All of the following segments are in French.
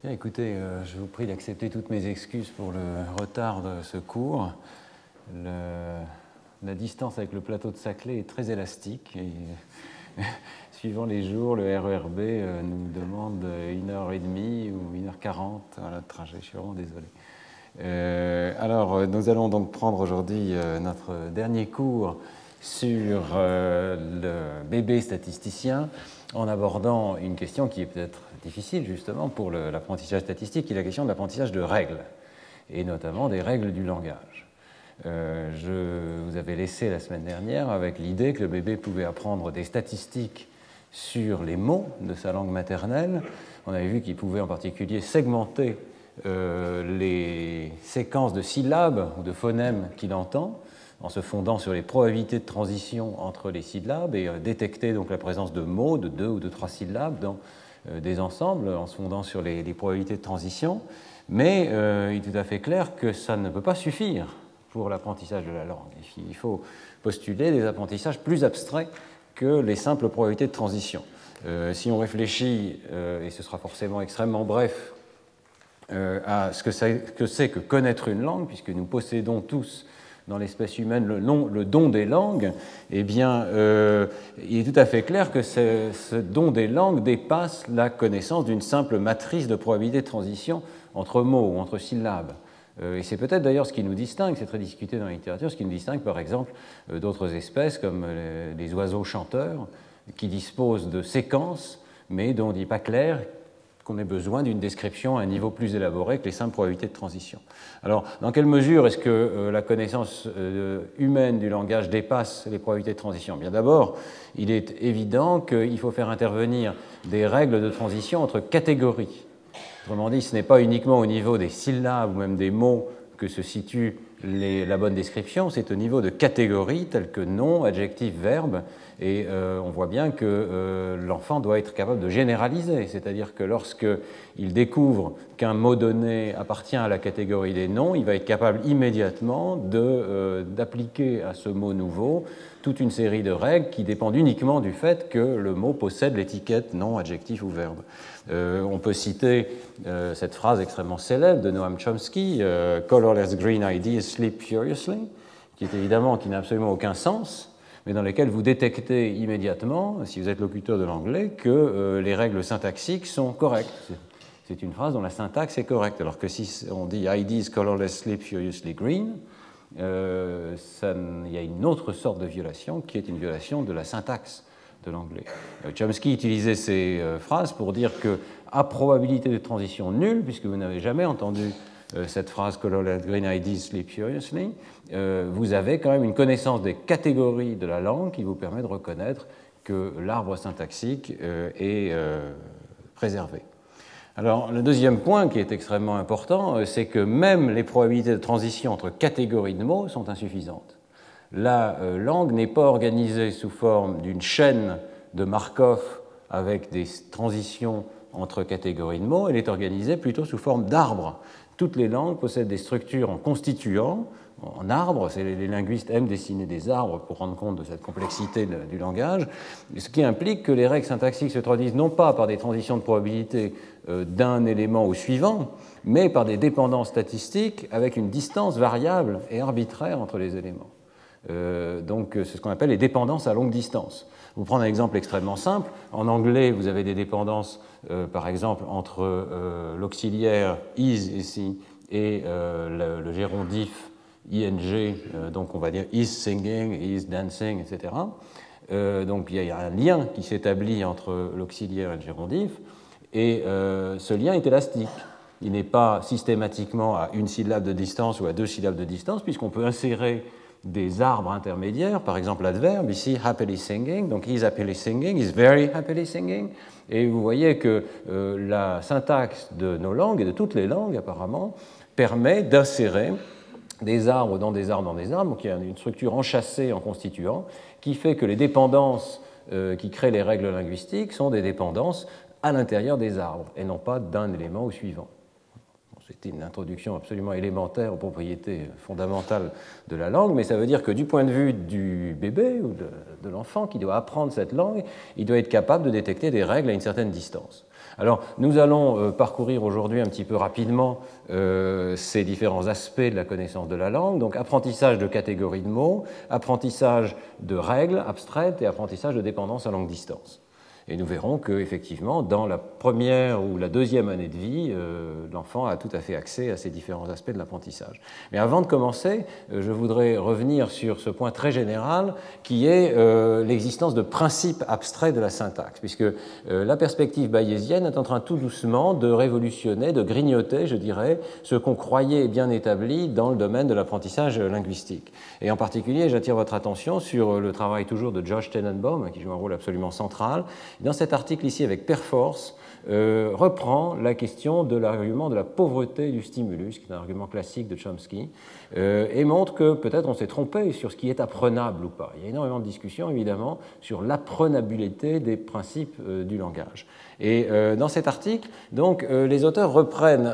Bien, écoutez, je vous prie d'accepter toutes mes excuses pour le retard de ce cours. La distance avec le plateau de Saclay est très élastique et suivant les jours, le RERB nous demande 1h30 ou 1h40 de trajet. Je suis vraiment désolé. Alors, nous allons donc prendre aujourd'hui notre dernier cours sur le bébé statisticien en abordant une question qui est peut-être difficile justement pour l'apprentissage statistique, qui est la question de l'apprentissage de règles, et notamment des règles du langage. Je vous avais laissé la semaine dernière avec l'idée que le bébé pouvait apprendre des statistiques sur les mots de sa langue maternelle. On avait vu qu'il pouvait en particulier segmenter les séquences de syllabes ou de phonèmes qu'il entend, en se fondant sur les probabilités de transition entre les syllabes et détecter donc la présence de mots de 2 ou de 3 syllabes dans des ensembles en se fondant sur les probabilités de transition. Mais il est tout à fait clair que ça ne peut pas suffire pour l'apprentissage de la langue. Il faut postuler des apprentissages plus abstraits que les simples probabilités de transition. Si on réfléchit, et ce sera forcément extrêmement bref, à ce que c'est que connaître une langue, puisque nous possédons tous dans l'espèce humaine le don des langues, eh bien, il est tout à fait clair que ce don des langues dépasse la connaissance d'une simple matrice de probabilité de transition entre mots ou entre syllabes. Et c'est peut-être d'ailleurs ce qui nous distingue, c'est très discuté dans la littérature, ce qui nous distingue par exemple d'autres espèces comme les oiseaux chanteurs qui disposent de séquences, mais dont il n'est pas clair qu'on ait besoin d'une description à un niveau plus élaboré que les simples probabilités de transition. Alors, dans quelle mesure est-ce que la connaissance humaine du langage dépasse les probabilités de transition? Bien d'abord, il est évident qu'il faut faire intervenir des règles de transition entre catégories. Autrement dit, ce n'est pas uniquement au niveau des syllabes ou même des mots que se situe la bonne description, c'est au niveau de catégories telles que nom, adjectif, verbe, et on voit bien que l'enfant doit être capable de généraliser, c'est-à-dire que lorsqu'il découvre qu'un mot donné appartient à la catégorie des noms, il va être capable immédiatement d'appliquer à ce mot nouveau toute une série de règles qui dépendent uniquement du fait que le mot possède l'étiquette nom, adjectif ou verbe. On peut citer cette phrase extrêmement célèbre de Noam Chomsky, « Colorless green ideas sleep furiously », qui n'a absolument aucun sens, mais dans lesquelles vous détectez immédiatement, si vous êtes locuteur de l'anglais, que les règles syntaxiques sont correctes. C'est une phrase dont la syntaxe est correcte, alors que si on dit « ideas colorless sleep furiously green », il y a une autre sorte de violation qui est une violation de la syntaxe de l'anglais. Chomsky utilisait ces phrases pour dire que, à probabilité de transition nulle, puisque vous n'avez jamais entendu cette phrase « colorless green ideas sleep furiously », vous avez quand même une connaissance des catégories de la langue qui vous permet de reconnaître que l'arbre syntaxique est préservé. Alors, le deuxième point qui est extrêmement important, c'est que même les probabilités de transition entre catégories de mots sont insuffisantes. La langue n'est pas organisée sous forme d'une chaîne de Markov avec des transitions entre catégories de mots, elle est organisée plutôt sous forme d'arbres. Toutes les langues possèdent des structures en constituants, en arbres, les linguistes aiment dessiner des arbres pour rendre compte de cette complexité du langage, ce qui implique que les règles syntaxiques se traduisent non pas par des transitions de probabilité d'un élément au suivant, mais par des dépendances statistiques avec une distance variable et arbitraire entre les éléments. Donc c'est ce qu'on appelle les dépendances à longue distance. Je vais vous prendre un exemple extrêmement simple. En anglais, vous avez des dépendances, par exemple, entre l'auxiliaire is ici et le gérondif ing, donc on va dire is singing, is dancing, etc. Donc il y a un lien qui s'établit entre l'auxiliaire et le gérondif, et ce lien est élastique. Il n'est pas systématiquement à une syllabe de distance ou à 2 syllabes de distance, puisqu'on peut insérer des arbres intermédiaires, par exemple l'adverbe, ici happily singing, donc he's happily singing, he's very happily singing, et vous voyez que la syntaxe de nos langues, et de toutes les langues apparemment, permet d'insérer des arbres dans des arbres dans des arbres, donc il y a une structure enchâssée en constituant, qui fait que les dépendances qui créent les règles linguistiques sont des dépendances à l'intérieur des arbres, et non pas d'un élément au suivant. C'était une introduction absolument élémentaire aux propriétés fondamentales de la langue, mais ça veut dire que du point de vue du bébé ou de l'enfant qui doit apprendre cette langue, il doit être capable de détecter des règles à une certaine distance. Alors, nous allons parcourir aujourd'hui un petit peu rapidement ces différents aspects de la connaissance de la langue. Donc, apprentissage de catégories de mots, apprentissage de règles abstraites et apprentissage de dépendance à longue distance. Et nous verrons qu'effectivement, dans la première ou la deuxième année de vie, l'enfant a tout à fait accès à ces différents aspects de l'apprentissage. Mais avant de commencer, je voudrais revenir sur ce point très général qui est l'existence de principes abstraits de la syntaxe, puisque la perspective bayésienne est en train tout doucement de révolutionner, de grignoter, je dirais, ce qu'on croyait bien établi dans le domaine de l'apprentissage linguistique. Et en particulier, j'attire votre attention sur le travail toujours de Josh Tenenbaum, qui joue un rôle absolument central. Dans cet article ici avec Perforce, reprend la question de l'argument de la pauvreté du stimulus, qui est un argument classique de Chomsky, et montre que peut-être on s'est trompé sur ce qui est apprenable ou pas. Il y a énormément de discussions, évidemment, sur l'apprenabilité des principes du langage. Et dans cet article, donc, les auteurs reprennent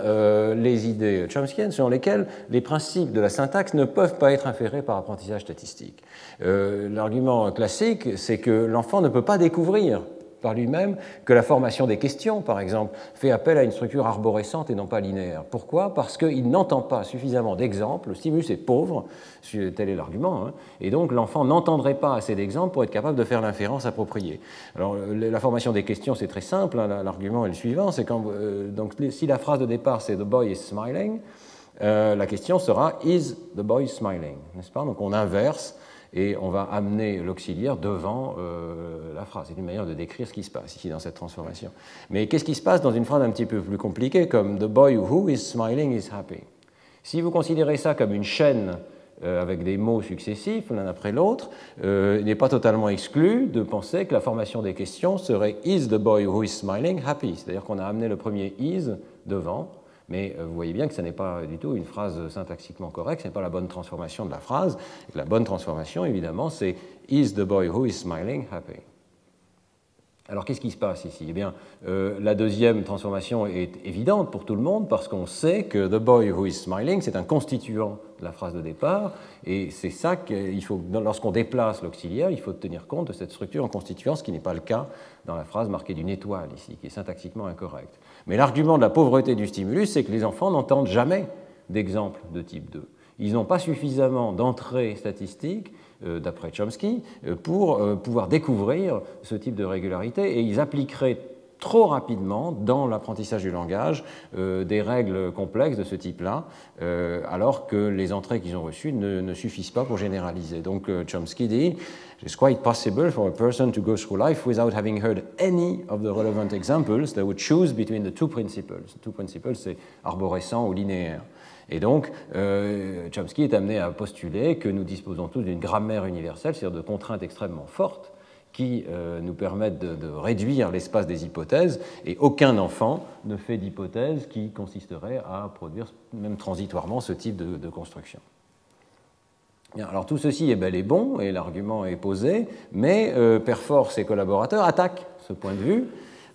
les idées chomskyennes selon lesquelles les principes de la syntaxe ne peuvent pas être inférés par apprentissage statistique. L'argument classique, c'est que l'enfant ne peut pas découvrir par lui-même que la formation des questions, par exemple, fait appel à une structure arborescente et non pas linéaire. Pourquoi? Parce qu'il n'entend pas suffisamment d'exemples, le stimulus est pauvre, tel est l'argument, hein, et donc l'enfant n'entendrait pas assez d'exemples pour être capable de faire l'inférence appropriée. Alors la formation des questions, c'est très simple, hein, l'argument est le suivant, c'est quand donc, si la phrase de départ c'est « the boy is smiling », la question sera « is the boy smiling », n'est-ce pas? Donc on inverse et on va amener l'auxiliaire devant la phrase. C'est une manière de décrire ce qui se passe ici dans cette transformation. Mais qu'est-ce qui se passe dans une phrase un petit peu plus compliquée comme « The boy who is smiling is happy ». Si vous considérez ça comme une chaîne avec des mots successifs l'un après l'autre, il n'est pas totalement exclu de penser que la formation des questions serait « Is the boy who is smiling happy ». C'est-à-dire qu'on a amené le premier « is » devant. Mais vous voyez bien que ce n'est pas du tout une phrase syntaxiquement correcte, ce n'est pas la bonne transformation de la phrase. Et la bonne transformation, évidemment, c'est « Is the boy who is smiling happy ?» Alors, qu'est-ce qui se passe ici? Eh bien, la deuxième transformation est évidente pour tout le monde parce qu'on sait que « the boy who is smiling », c'est un constituant de la phrase de départ, et c'est ça qu'il faut, lorsqu'on déplace l'auxiliaire, il faut tenir compte de cette structure en constituant, ce qui n'est pas le cas dans la phrase marquée d'une étoile ici, qui est syntaxiquement incorrecte. Mais l'argument de la pauvreté du stimulus, c'est que les enfants n'entendent jamais d'exemples de type 2. Ils n'ont pas suffisamment d'entrées statistiques, d'après Chomsky, pour pouvoir découvrir ce type de régularité, et ils appliqueraient trop rapidement dans l'apprentissage du langage des règles complexes de ce type-là, alors que les entrées qu'ils ont reçues ne suffisent pas pour généraliser. Donc Chomsky dit « It's quite possible for a person to go through life without having heard any of the relevant examples that would choose between the two principles ». Two principles, c'est arborescent ou linéaire. Et donc, Chomsky est amené à postuler que nous disposons tous d'une grammaire universelle, c'est-à-dire de contraintes extrêmement fortes, qui nous permettent de réduire l'espace des hypothèses, et aucun enfant ne fait d'hypothèse qui consisterait à produire, même transitoirement, ce type de construction. Bien, alors tout ceci est bel et bon, et l'argument est posé, mais Perforce et collaborateurs attaquent ce point de vue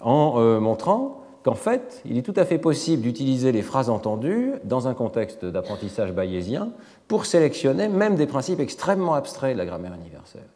en montrant qu'en fait, il est tout à fait possible d'utiliser les phrases entendues dans un contexte d'apprentissage bayésien pour sélectionner même des principes extrêmement abstraits de la grammaire universelle.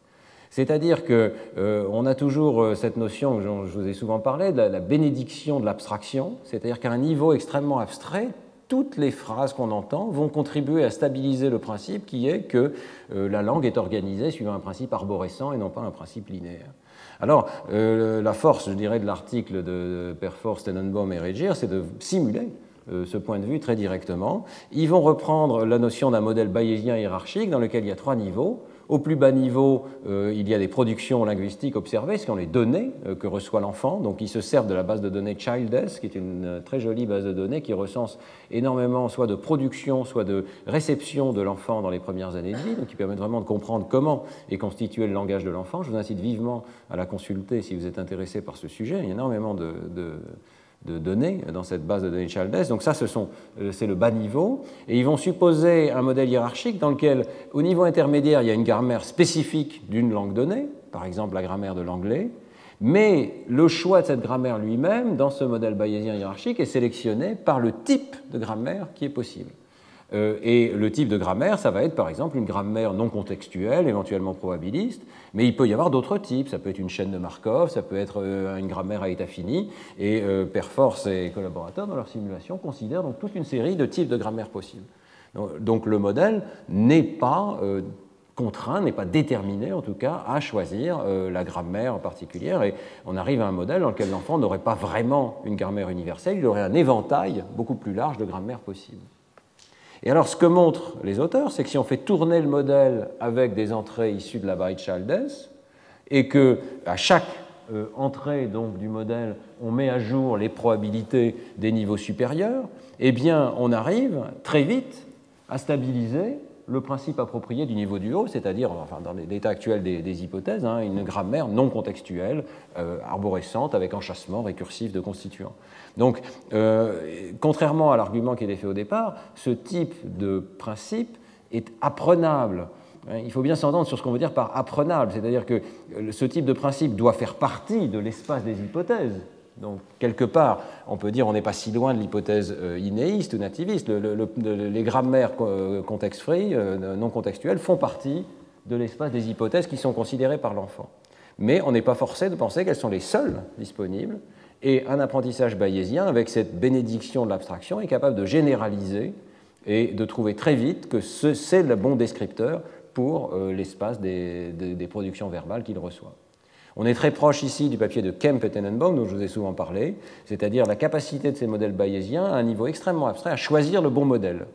C'est-à-dire qu'on a toujours cette notion, dont je vous ai souvent parlé, de la bénédiction de l'abstraction, c'est-à-dire qu'à un niveau extrêmement abstrait, toutes les phrases qu'on entend vont contribuer à stabiliser le principe qui est que la langue est organisée suivant un principe arborescent et non pas un principe linéaire. Alors, la force, je dirais, de l'article de Perforce, Tenenbaum et Regier, c'est de simuler ce point de vue très directement. Ils vont reprendre la notion d'un modèle bayésien hiérarchique dans lequel il y a 3 niveaux. Au plus bas niveau, il y a des productions linguistiques observées, ce sont les données que reçoit l'enfant. Donc, ils se servent de la base de données Childes, qui est une très jolie base de données qui recense énormément soit de production, soit de réception de l'enfant dans les premières années de vie, donc qui permet vraiment de comprendre comment est constitué le langage de l'enfant. Je vous incite vivement à la consulter si vous êtes intéressé par ce sujet. Il y a énormément de données dans cette base de données Childes. Donc ça, c'est le bas niveau. Et ils vont supposer un modèle hiérarchique dans lequel, au niveau intermédiaire, il y a une grammaire spécifique d'une langue donnée, par exemple la grammaire de l'anglais, Mais le choix de cette grammaire lui-même, dans ce modèle bayésien hiérarchique, est sélectionné par le type de grammaire qui est possible. Et le type de grammaire, ça va être par exemple une grammaire non contextuelle, éventuellement probabiliste, mais il peut y avoir d'autres types. Ça peut être une chaîne de Markov, ça peut être une grammaire à état fini, et Perforce et collaborateurs, dans leur simulation, considèrent donc toute une série de types de grammaire possibles. Donc le modèle n'est pas contraint, n'est pas déterminé en tout cas à choisir la grammaire particulière, et on arrive à un modèle dans lequel l'enfant n'aurait pas vraiment une grammaire universelle, il aurait un éventail beaucoup plus large de grammaires possibles. Et alors, ce que montrent les auteurs, c'est que si on fait tourner le modèle avec des entrées issues de la Beit-Chaldès, et qu'à chaque entrée donc, du modèle, on met à jour les probabilités des niveaux supérieurs, eh bien, on arrive très vite à stabiliser le principe approprié du niveau du haut, c'est-à-dire, enfin, dans l'état actuel des hypothèses, hein, une grammaire non contextuelle, arborescente, avec enchâssement récursif de constituants. Donc, contrairement à l'argument qui était fait au départ, ce type de principe est apprenable. Il faut bien s'entendre sur ce qu'on veut dire par apprenable, c'est-à-dire que ce type de principe doit faire partie de l'espace des hypothèses. Donc, quelque part, on peut dire on n'est pas si loin de l'hypothèse inéiste ou nativiste. Les grammaires context-free, non contextuelles, font partie de l'espace des hypothèses qui sont considérées par l'enfant. Mais on n'est pas forcé de penser qu'elles sont les seules disponibles. Et un apprentissage bayésien, avec cette bénédiction de l'abstraction, est capable de généraliser et de trouver très vite que c'est le bon descripteur pour l'espace des productions verbales qu'il reçoit. On est très proche ici du papier de Kemp et Tenenbaum, dont je vous ai souvent parlé, c'est-à-dire la capacité de ces modèles bayésiens à un niveau extrêmement abstrait à choisir le bon modèle.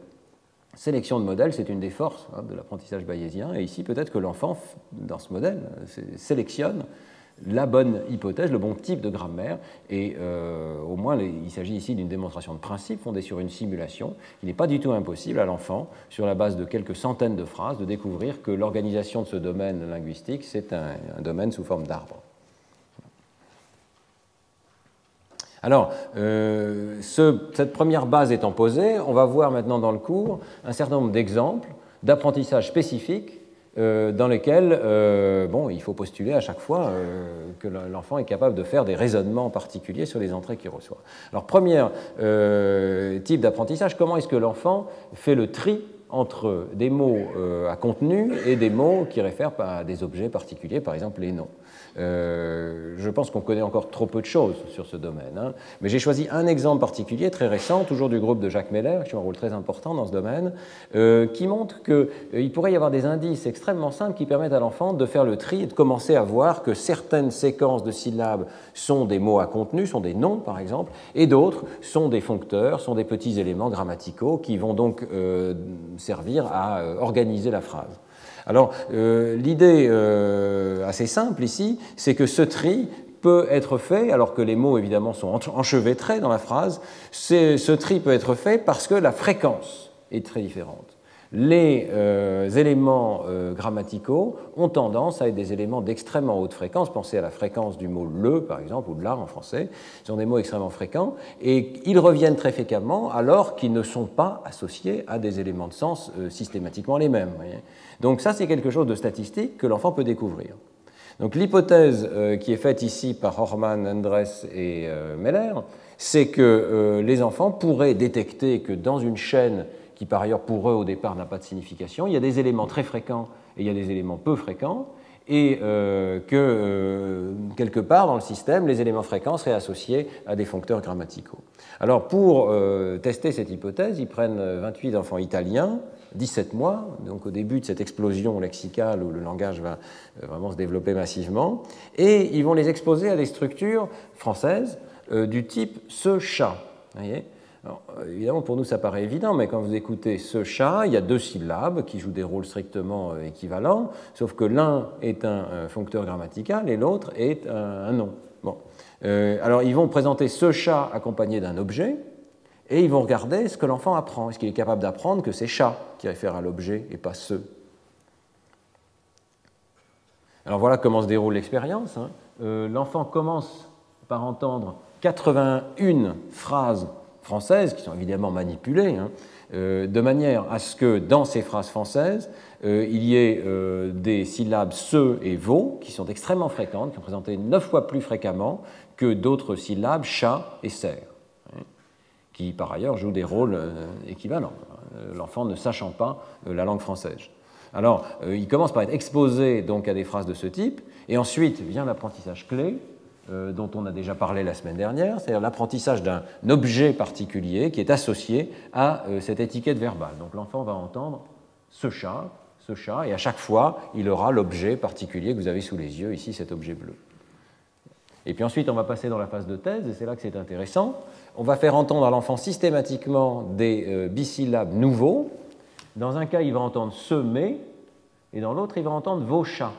Sélection de modèles, c'est une des forces de l'apprentissage bayésien, et ici peut-être que l'enfant, dans ce modèle, sélectionne la bonne hypothèse, le bon type de grammaire, et au moins il s'agit ici d'une démonstration de principe fondée sur une simulation. Il n'est pas du tout impossible à l'enfant, sur la base de quelques centaines de phrases, de découvrir que l'organisation de ce domaine linguistique, c'est un domaine sous forme d'arbre. Alors, cette première base étant posée, on va voir maintenant dans le cours un certain nombre d'exemples d'apprentissage spécifique dans lesquels il faut postuler à chaque fois que l'enfant est capable de faire des raisonnements particuliers sur les entrées qu'il reçoit. Alors, premier type d'apprentissage, comment est-ce que l'enfant fait le tri entre des mots à contenu et des mots qui réfèrent à des objets particuliers, par exemple les noms. Je pense qu'on connaît encore trop peu de choses sur ce domaine, hein. Mais j'ai choisi un exemple particulier très récent, toujours du groupe de Jacques Meller, qui joue un rôle très important dans ce domaine, qui montre qu'il pourrait y avoir des indices extrêmement simples qui permettent à l'enfant de faire le tri et de commencer à voir que certaines séquences de syllabes sont des mots à contenu, sont des noms par exemple, et d'autres sont des foncteurs, sont des petits éléments grammaticaux qui vont donc servir à organiser la phrase. Alors, l'idée assez simple ici, c'est que ce tri peut être fait, alors que les mots évidemment sont enchevêtrés dans la phrase, ce tri peut être fait parce que la fréquence est très différente. Les éléments grammaticaux ont tendance à être des éléments d'extrêmement haute fréquence. Pensez à la fréquence du mot le, par exemple, ou de la en français. Ce sont des mots extrêmement fréquents et ils reviennent très fréquemment alors qu'ils ne sont pas associés à des éléments de sens systématiquement les mêmes. Voyez. Donc ça, c'est quelque chose de statistique que l'enfant peut découvrir. Donc l'hypothèse qui est faite ici par Horman, Endres et Meller, c'est que les enfants pourraient détecter que dans une chaîne qui par ailleurs pour eux au départ n'a pas de signification, il y a des éléments très fréquents et il y a des éléments peu fréquents, et que quelque part dans le système, les éléments fréquents seraient associés à des foncteurs grammaticaux. Alors pour tester cette hypothèse, ils prennent 28 enfants italiens, 17 mois, donc au début de cette explosion lexicale où le langage va vraiment se développer massivement, et ils vont les exposer à des structures françaises du type « ce chat ». Voyez. Alors, évidemment, pour nous, ça paraît évident, mais quand vous écoutez ce chat, il y a deux syllabes qui jouent des rôles strictement équivalents, sauf que l'un est un foncteur grammatical et l'autre est un nom. Bon. Alors, ils vont présenter ce chat accompagné d'un objet, et ils vont regarder ce que l'enfant apprend. Est-ce qu'il est capable d'apprendre que c'est chat qui réfère à l'objet et pas ce? Alors, voilà comment se déroule l'expérience. Hein. L'enfant commence par entendre 81 phrases françaises, qui sont évidemment manipulées, hein, de manière à ce que dans ces phrases françaises, il y ait des syllabes se et vo qui sont extrêmement fréquentes, qui sont présentées 9 fois plus fréquemment que d'autres syllabes chat et cerf, qui par ailleurs jouent des rôles équivalents, l'enfant ne sachant pas la langue française. Alors, il commence par être exposé donc à des phrases de ce type, et ensuite vient l'apprentissage clé, dont on a déjà parlé la semaine dernière, c'est-à-dire l'apprentissage d'un objet particulier qui est associé à cette étiquette verbale. Donc l'enfant va entendre ce chat, et à chaque fois, il aura l'objet particulier que vous avez sous les yeux, ici cet objet bleu. Et puis ensuite, on va passer dans la phase de thèse, et c'est là que c'est intéressant. On va faire entendre à l'enfant systématiquement des bisyllabes nouveaux. Dans un cas, il va entendre ce mais, et dans l'autre, il va entendre vos chats.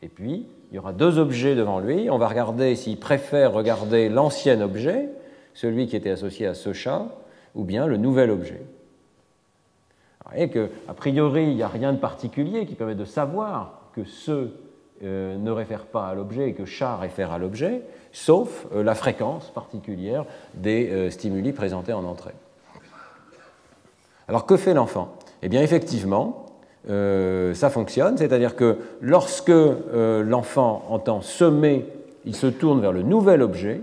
Et puis, il y aura 2 objets devant lui. On va regarder s'il préfère regarder l'ancien objet, celui qui était associé à ce chat, ou bien le nouvel objet. Vous voyez qu'a priori, il n'y a rien de particulier qui permet de savoir que ce ne réfère pas à l'objet et que chat réfère à l'objet, sauf la fréquence particulière des stimuli présentés en entrée. Alors, que fait l'enfant? Eh bien, effectivement, ça fonctionne, c'est-à-dire que lorsque l'enfant entend semer, il se tourne vers le nouvel objet,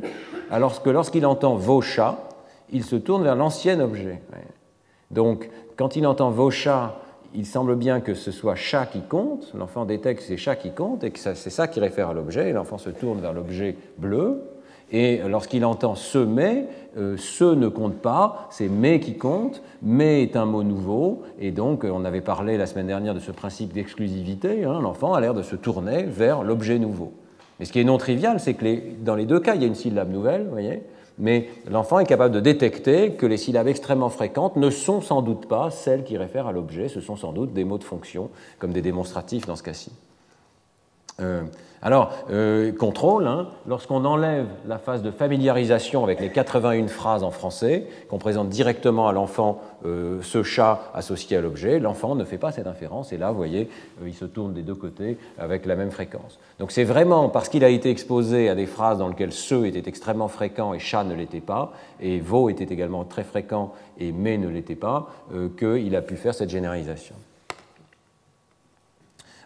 alors que lorsqu'il entend vos chats, il se tourne vers l'ancien objet. Donc, quand il entend vos chats, il semble bien que ce soit chat qui compte, l'enfant détecte que c'est chat qui compte et que c'est ça qui réfère à l'objet, et l'enfant se tourne vers l'objet bleu. Et lorsqu'il entend ce mais, ce ne compte pas, c'est mais qui compte, mais est un mot nouveau, et donc on avait parlé la semaine dernière de ce principe d'exclusivité, l'enfant a l'air de se tourner vers l'objet nouveau. Mais ce qui est non trivial, c'est que dans les 2 cas, il y a une syllabe nouvelle, vous voyez, mais l'enfant est capable de détecter que les syllabes extrêmement fréquentes ne sont sans doute pas celles qui réfèrent à l'objet, ce sont sans doute des mots de fonction, comme des démonstratifs dans ce cas-ci. Contrôle, lorsqu'on enlève la phase de familiarisation avec les 81 phrases en français, qu'on présente directement à l'enfant ce chat associé à l'objet, l'enfant ne fait pas cette inférence, et là, vous voyez, il se tourne des 2 côtés avec la même fréquence. Donc c'est vraiment parce qu'il a été exposé à des phrases dans lesquelles ce était extrêmement fréquent et chat ne l'était pas, et vos était également très fréquent et mais ne l'était pas, qu'il a pu faire cette généralisation.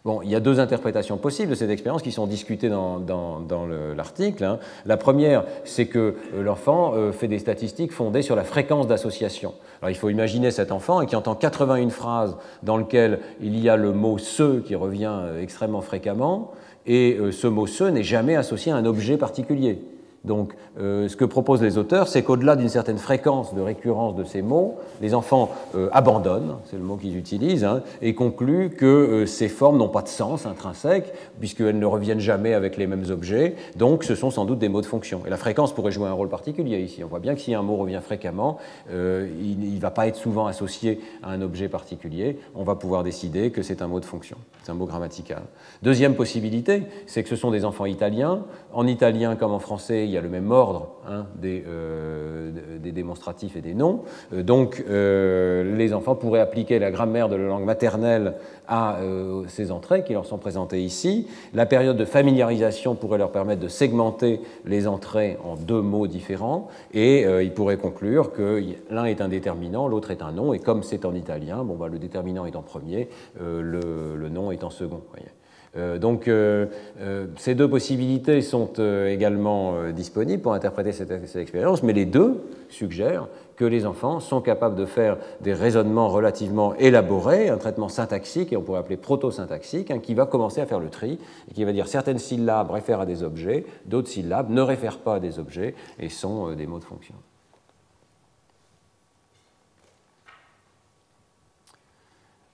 Bon, il y a 2 interprétations possibles de cette expérience qui sont discutées dans l'article. La première, c'est que l'enfant fait des statistiques fondées sur la fréquence d'association. Alors, il faut imaginer cet enfant qui entend 81 phrases dans lesquelles il y a le mot « ce » qui revient extrêmement fréquemment, et ce mot « ce » n'est jamais associé à un objet particulier. Donc, ce que proposent les auteurs, c'est qu'au-delà d'une certaine fréquence de récurrence de ces mots, les enfants abandonnent, c'est le mot qu'ils utilisent, et concluent que ces formes n'ont pas de sens intrinsèque, puisqu'elles ne reviennent jamais avec les mêmes objets, donc ce sont sans doute des mots de fonction. Et la fréquence pourrait jouer un rôle particulier ici. On voit bien que si un mot revient fréquemment, il ne va pas être souvent associé à un objet particulier, on va pouvoir décider que c'est un mot de fonction, c'est un mot grammatical. Deuxième possibilité, c'est que ce sont des enfants italiens. En italien comme en français, il y a le même ordre des démonstratifs et des noms. Donc, les enfants pourraient appliquer la grammaire de la langue maternelle à ces entrées qui leur sont présentées ici. La période de familiarisation pourrait leur permettre de segmenter les entrées en 2 mots différents, et ils pourraient conclure que l'un est un déterminant, l'autre est un nom, et comme c'est en italien, le déterminant est en premier, le nom est en second. Voyez. Donc, ces 2 possibilités sont également disponibles pour interpréter cette expérience, mais les 2 suggèrent que les enfants sont capables de faire des raisonnements relativement élaborés, un traitement syntaxique, et on pourrait appeler proto-syntaxique, qui va commencer à faire le tri, et qui va dire certaines syllabes réfèrent à des objets, d'autres syllabes ne réfèrent pas à des objets et sont des mots de fonction.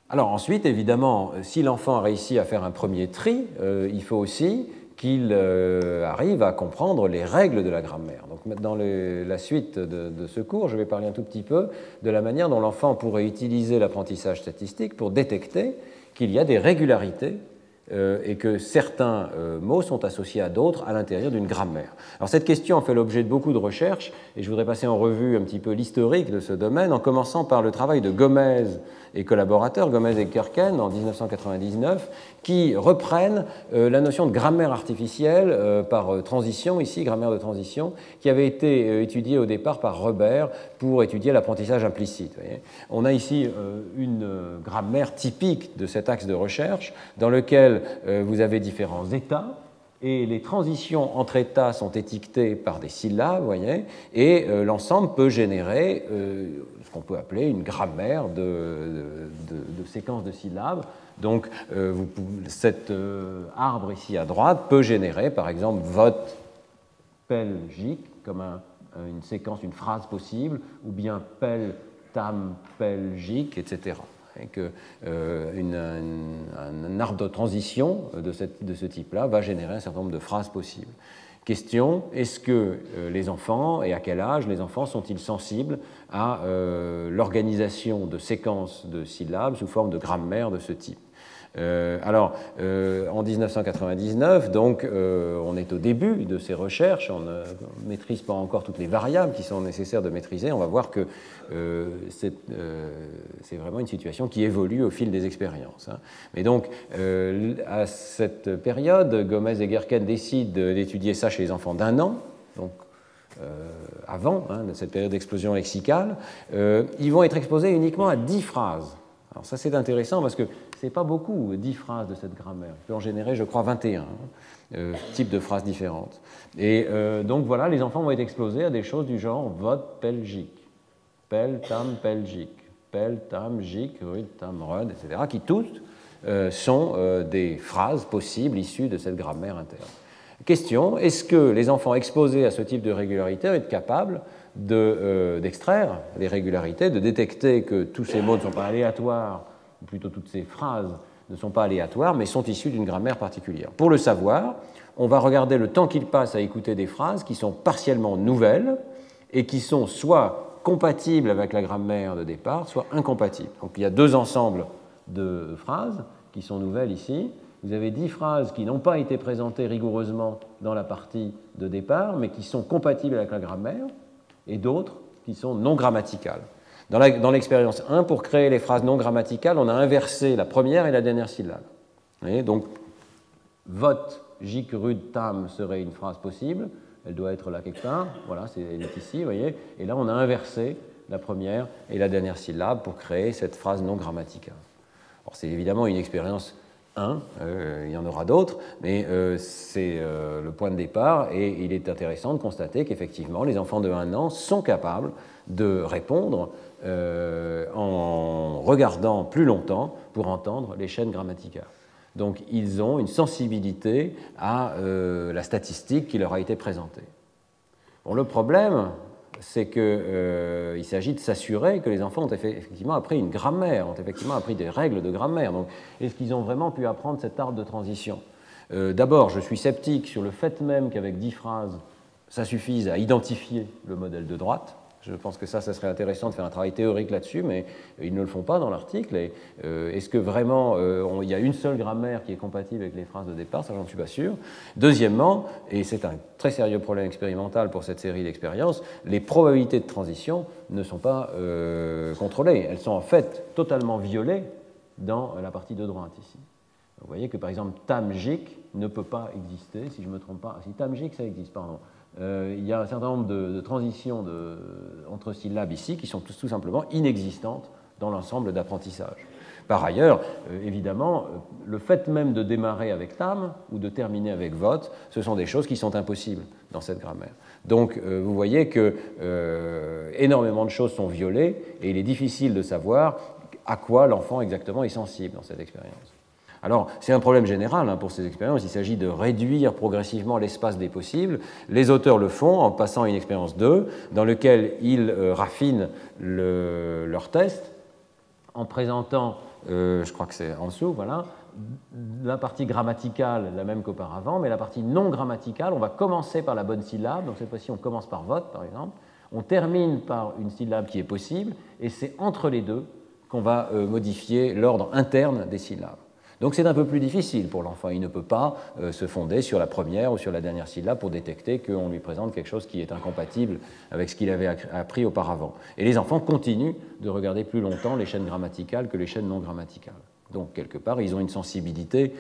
Alors ensuite, évidemment, si l'enfant a réussi à faire un premier tri, il faut aussi qu'il arrive à comprendre les règles de la grammaire. Donc dans la suite de ce cours, je vais parler un tout petit peu de la manière dont l'enfant pourrait utiliser l'apprentissage statistique pour détecter qu'il y a des régularités et que certains mots sont associés à d'autres à l'intérieur d'une grammaire. Alors cette question a fait l'objet de beaucoup de recherches, et je voudrais passer en revue un petit peu l'historique de ce domaine, en commençant par le travail de Gomez et collaborateurs, Gomez et Kerken, en 1999, qui reprennent la notion de grammaire artificielle par transition, ici, grammaire de transition, qui avait été étudiée au départ par Reber pour étudier l'apprentissage implicite. Vous voyez. On a ici une grammaire typique de cet axe de recherche, dans lequel vous avez différents états, et les transitions entre états sont étiquetées par des syllabes, vous voyez, et l'ensemble peut générer ce qu'on peut appeler une grammaire de séquences de syllabes. Donc, cet arbre ici à droite peut générer, par exemple, vote pelgique, comme une séquence, une phrase possible, ou bien pel, tam, pelgique, etc. Et que un arbre de transition de ce type-là va générer un certain nombre de phrases possibles. Question, est-ce que les enfants, et à quel âge les enfants sont-ils sensibles à l'organisation de séquences de syllabes sous forme de grammaire de ce type? En 1999, donc, on est au début de ces recherches, on ne maîtrise pas encore toutes les variables qui sont nécessaires de maîtriser, on va voir que c'est vraiment une situation qui évolue au fil des expériences. Hein. Mais donc, à cette période, Gomez et Gerken décident d'étudier ça chez les enfants d'1 an, donc avant cette période d'explosion lexicale. Ils vont être exposés uniquement à 10 phrases. Alors ça, c'est intéressant parce que ce n'est pas beaucoup, 10 phrases de cette grammaire. Il peut en générer, je crois, 21 types de phrases différentes. Et donc voilà, les enfants vont être exposés à des choses du genre vote pelgique, pel, tam, pelgique, pel, tam, gic, rud, tam, rud, etc., qui toutes sont des phrases possibles issues de cette grammaire interne. Question, est-ce que les enfants exposés à ce type de régularité vont être capables d'extraire les régularités, de détecter que tous ces mots ne sont pas aléatoires, ou plutôt toutes ces phrases ne sont pas aléatoires, mais sont issues d'une grammaire particulière. Pour le savoir, on va regarder le temps qu'ils passent à écouter des phrases qui sont partiellement nouvelles et qui sont soit compatibles avec la grammaire de départ, soit incompatibles. Donc il y a 2 ensembles de phrases qui sont nouvelles ici. Vous avez 10 phrases qui n'ont pas été présentées rigoureusement dans la partie de départ, mais qui sont compatibles avec la grammaire, et d'autres qui sont non grammaticales. Dans l'expérience 1, pour créer les phrases non grammaticales, on a inversé la première et la dernière syllabe. Vous voyez, donc, vote, gic, rud, tam serait une phrase possible. Elle doit être là quelque part. Voilà, elle est ici, vous voyez. Et là, on a inversé la première et la dernière syllabe pour créer cette phrase non grammaticale. Alors, c'est évidemment une expérience 1, il y en aura d'autres, mais c'est le point de départ et il est intéressant de constater qu'effectivement, les enfants de 1 an sont capables de répondre en regardant plus longtemps pour entendre les chaînes grammaticales. Donc, ils ont une sensibilité à la statistique qui leur a été présentée. Bon, le problème, c'est qu'il s'agit de s'assurer que les enfants ont effectivement appris une grammaire, ont effectivement appris des règles de grammaire. Donc, est-ce qu'ils ont vraiment pu apprendre cet art de transition? D'abord, je suis sceptique sur le fait même qu'avec 10 phrases, ça suffise à identifier le modèle de droite. Je pense que ça serait intéressant de faire un travail théorique là-dessus, mais ils ne le font pas dans l'article. Est-ce que vraiment il y a une seule grammaire qui est compatible avec les phrases de départ? Ça, j'en suis pas sûr. Deuxièmement, et c'est un très sérieux problème expérimental pour cette série d'expériences, les probabilités de transition ne sont pas contrôlées. Elles sont en fait totalement violées dans la partie de droite ici. Vous voyez que par exemple tamgic ne peut pas exister, si je ne me trompe pas. Si tamgic, ça existe, pardon. Il y a un certain nombre de transitions entre syllabes ici qui sont tout simplement inexistantes dans l'ensemble d'apprentissage. Par ailleurs, évidemment, le fait même de démarrer avec tam ou de terminer avec vote, ce sont des choses qui sont impossibles dans cette grammaire. Donc, vous voyez que énormément de choses sont violées et il est difficile de savoir à quoi l'enfant exactement est sensible dans cette expérience. Alors, c'est un problème général pour ces expériences. Il s'agit de réduire progressivement l'espace des possibles. Les auteurs le font en passant à une expérience 2, dans laquelle ils raffinent leur test en présentant, je crois que c'est en dessous, voilà, la partie grammaticale, la même qu'auparavant, mais la partie non grammaticale, on va commencer par la bonne syllabe. Donc, cette fois-ci, on commence par vote, par exemple. On termine par une syllabe qui est possible, et c'est entre les deux qu'on va modifier l'ordre interne des syllabes. Donc c'est un peu plus difficile pour l'enfant. Il ne peut pas se fonder sur la première ou sur la dernière syllabe pour détecter qu'on lui présente quelque chose qui est incompatible avec ce qu'il avait appris auparavant. Et les enfants continuent de regarder plus longtemps les chaînes grammaticales que les chaînes non grammaticales. Donc quelque part, ils ont une sensibilité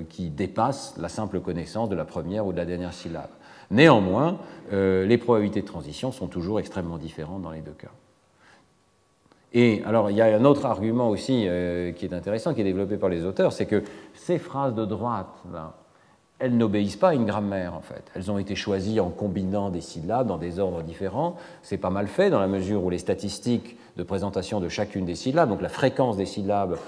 qui dépasse la simple connaissance de la première ou de la dernière syllabe. Néanmoins, les probabilités de transition sont toujours extrêmement différentes dans les deux cas. Et alors, il y a un autre argument aussi qui est intéressant, qui est développé par les auteurs, c'est que ces phrases de droite, là, elles n'obéissent pas à une grammaire, en fait. Elles ont été choisies en combinant des syllabes dans des ordres différents. C'est pas mal fait dans la mesure où les statistiques de présentation de chacune des syllabes, donc la fréquence des syllabes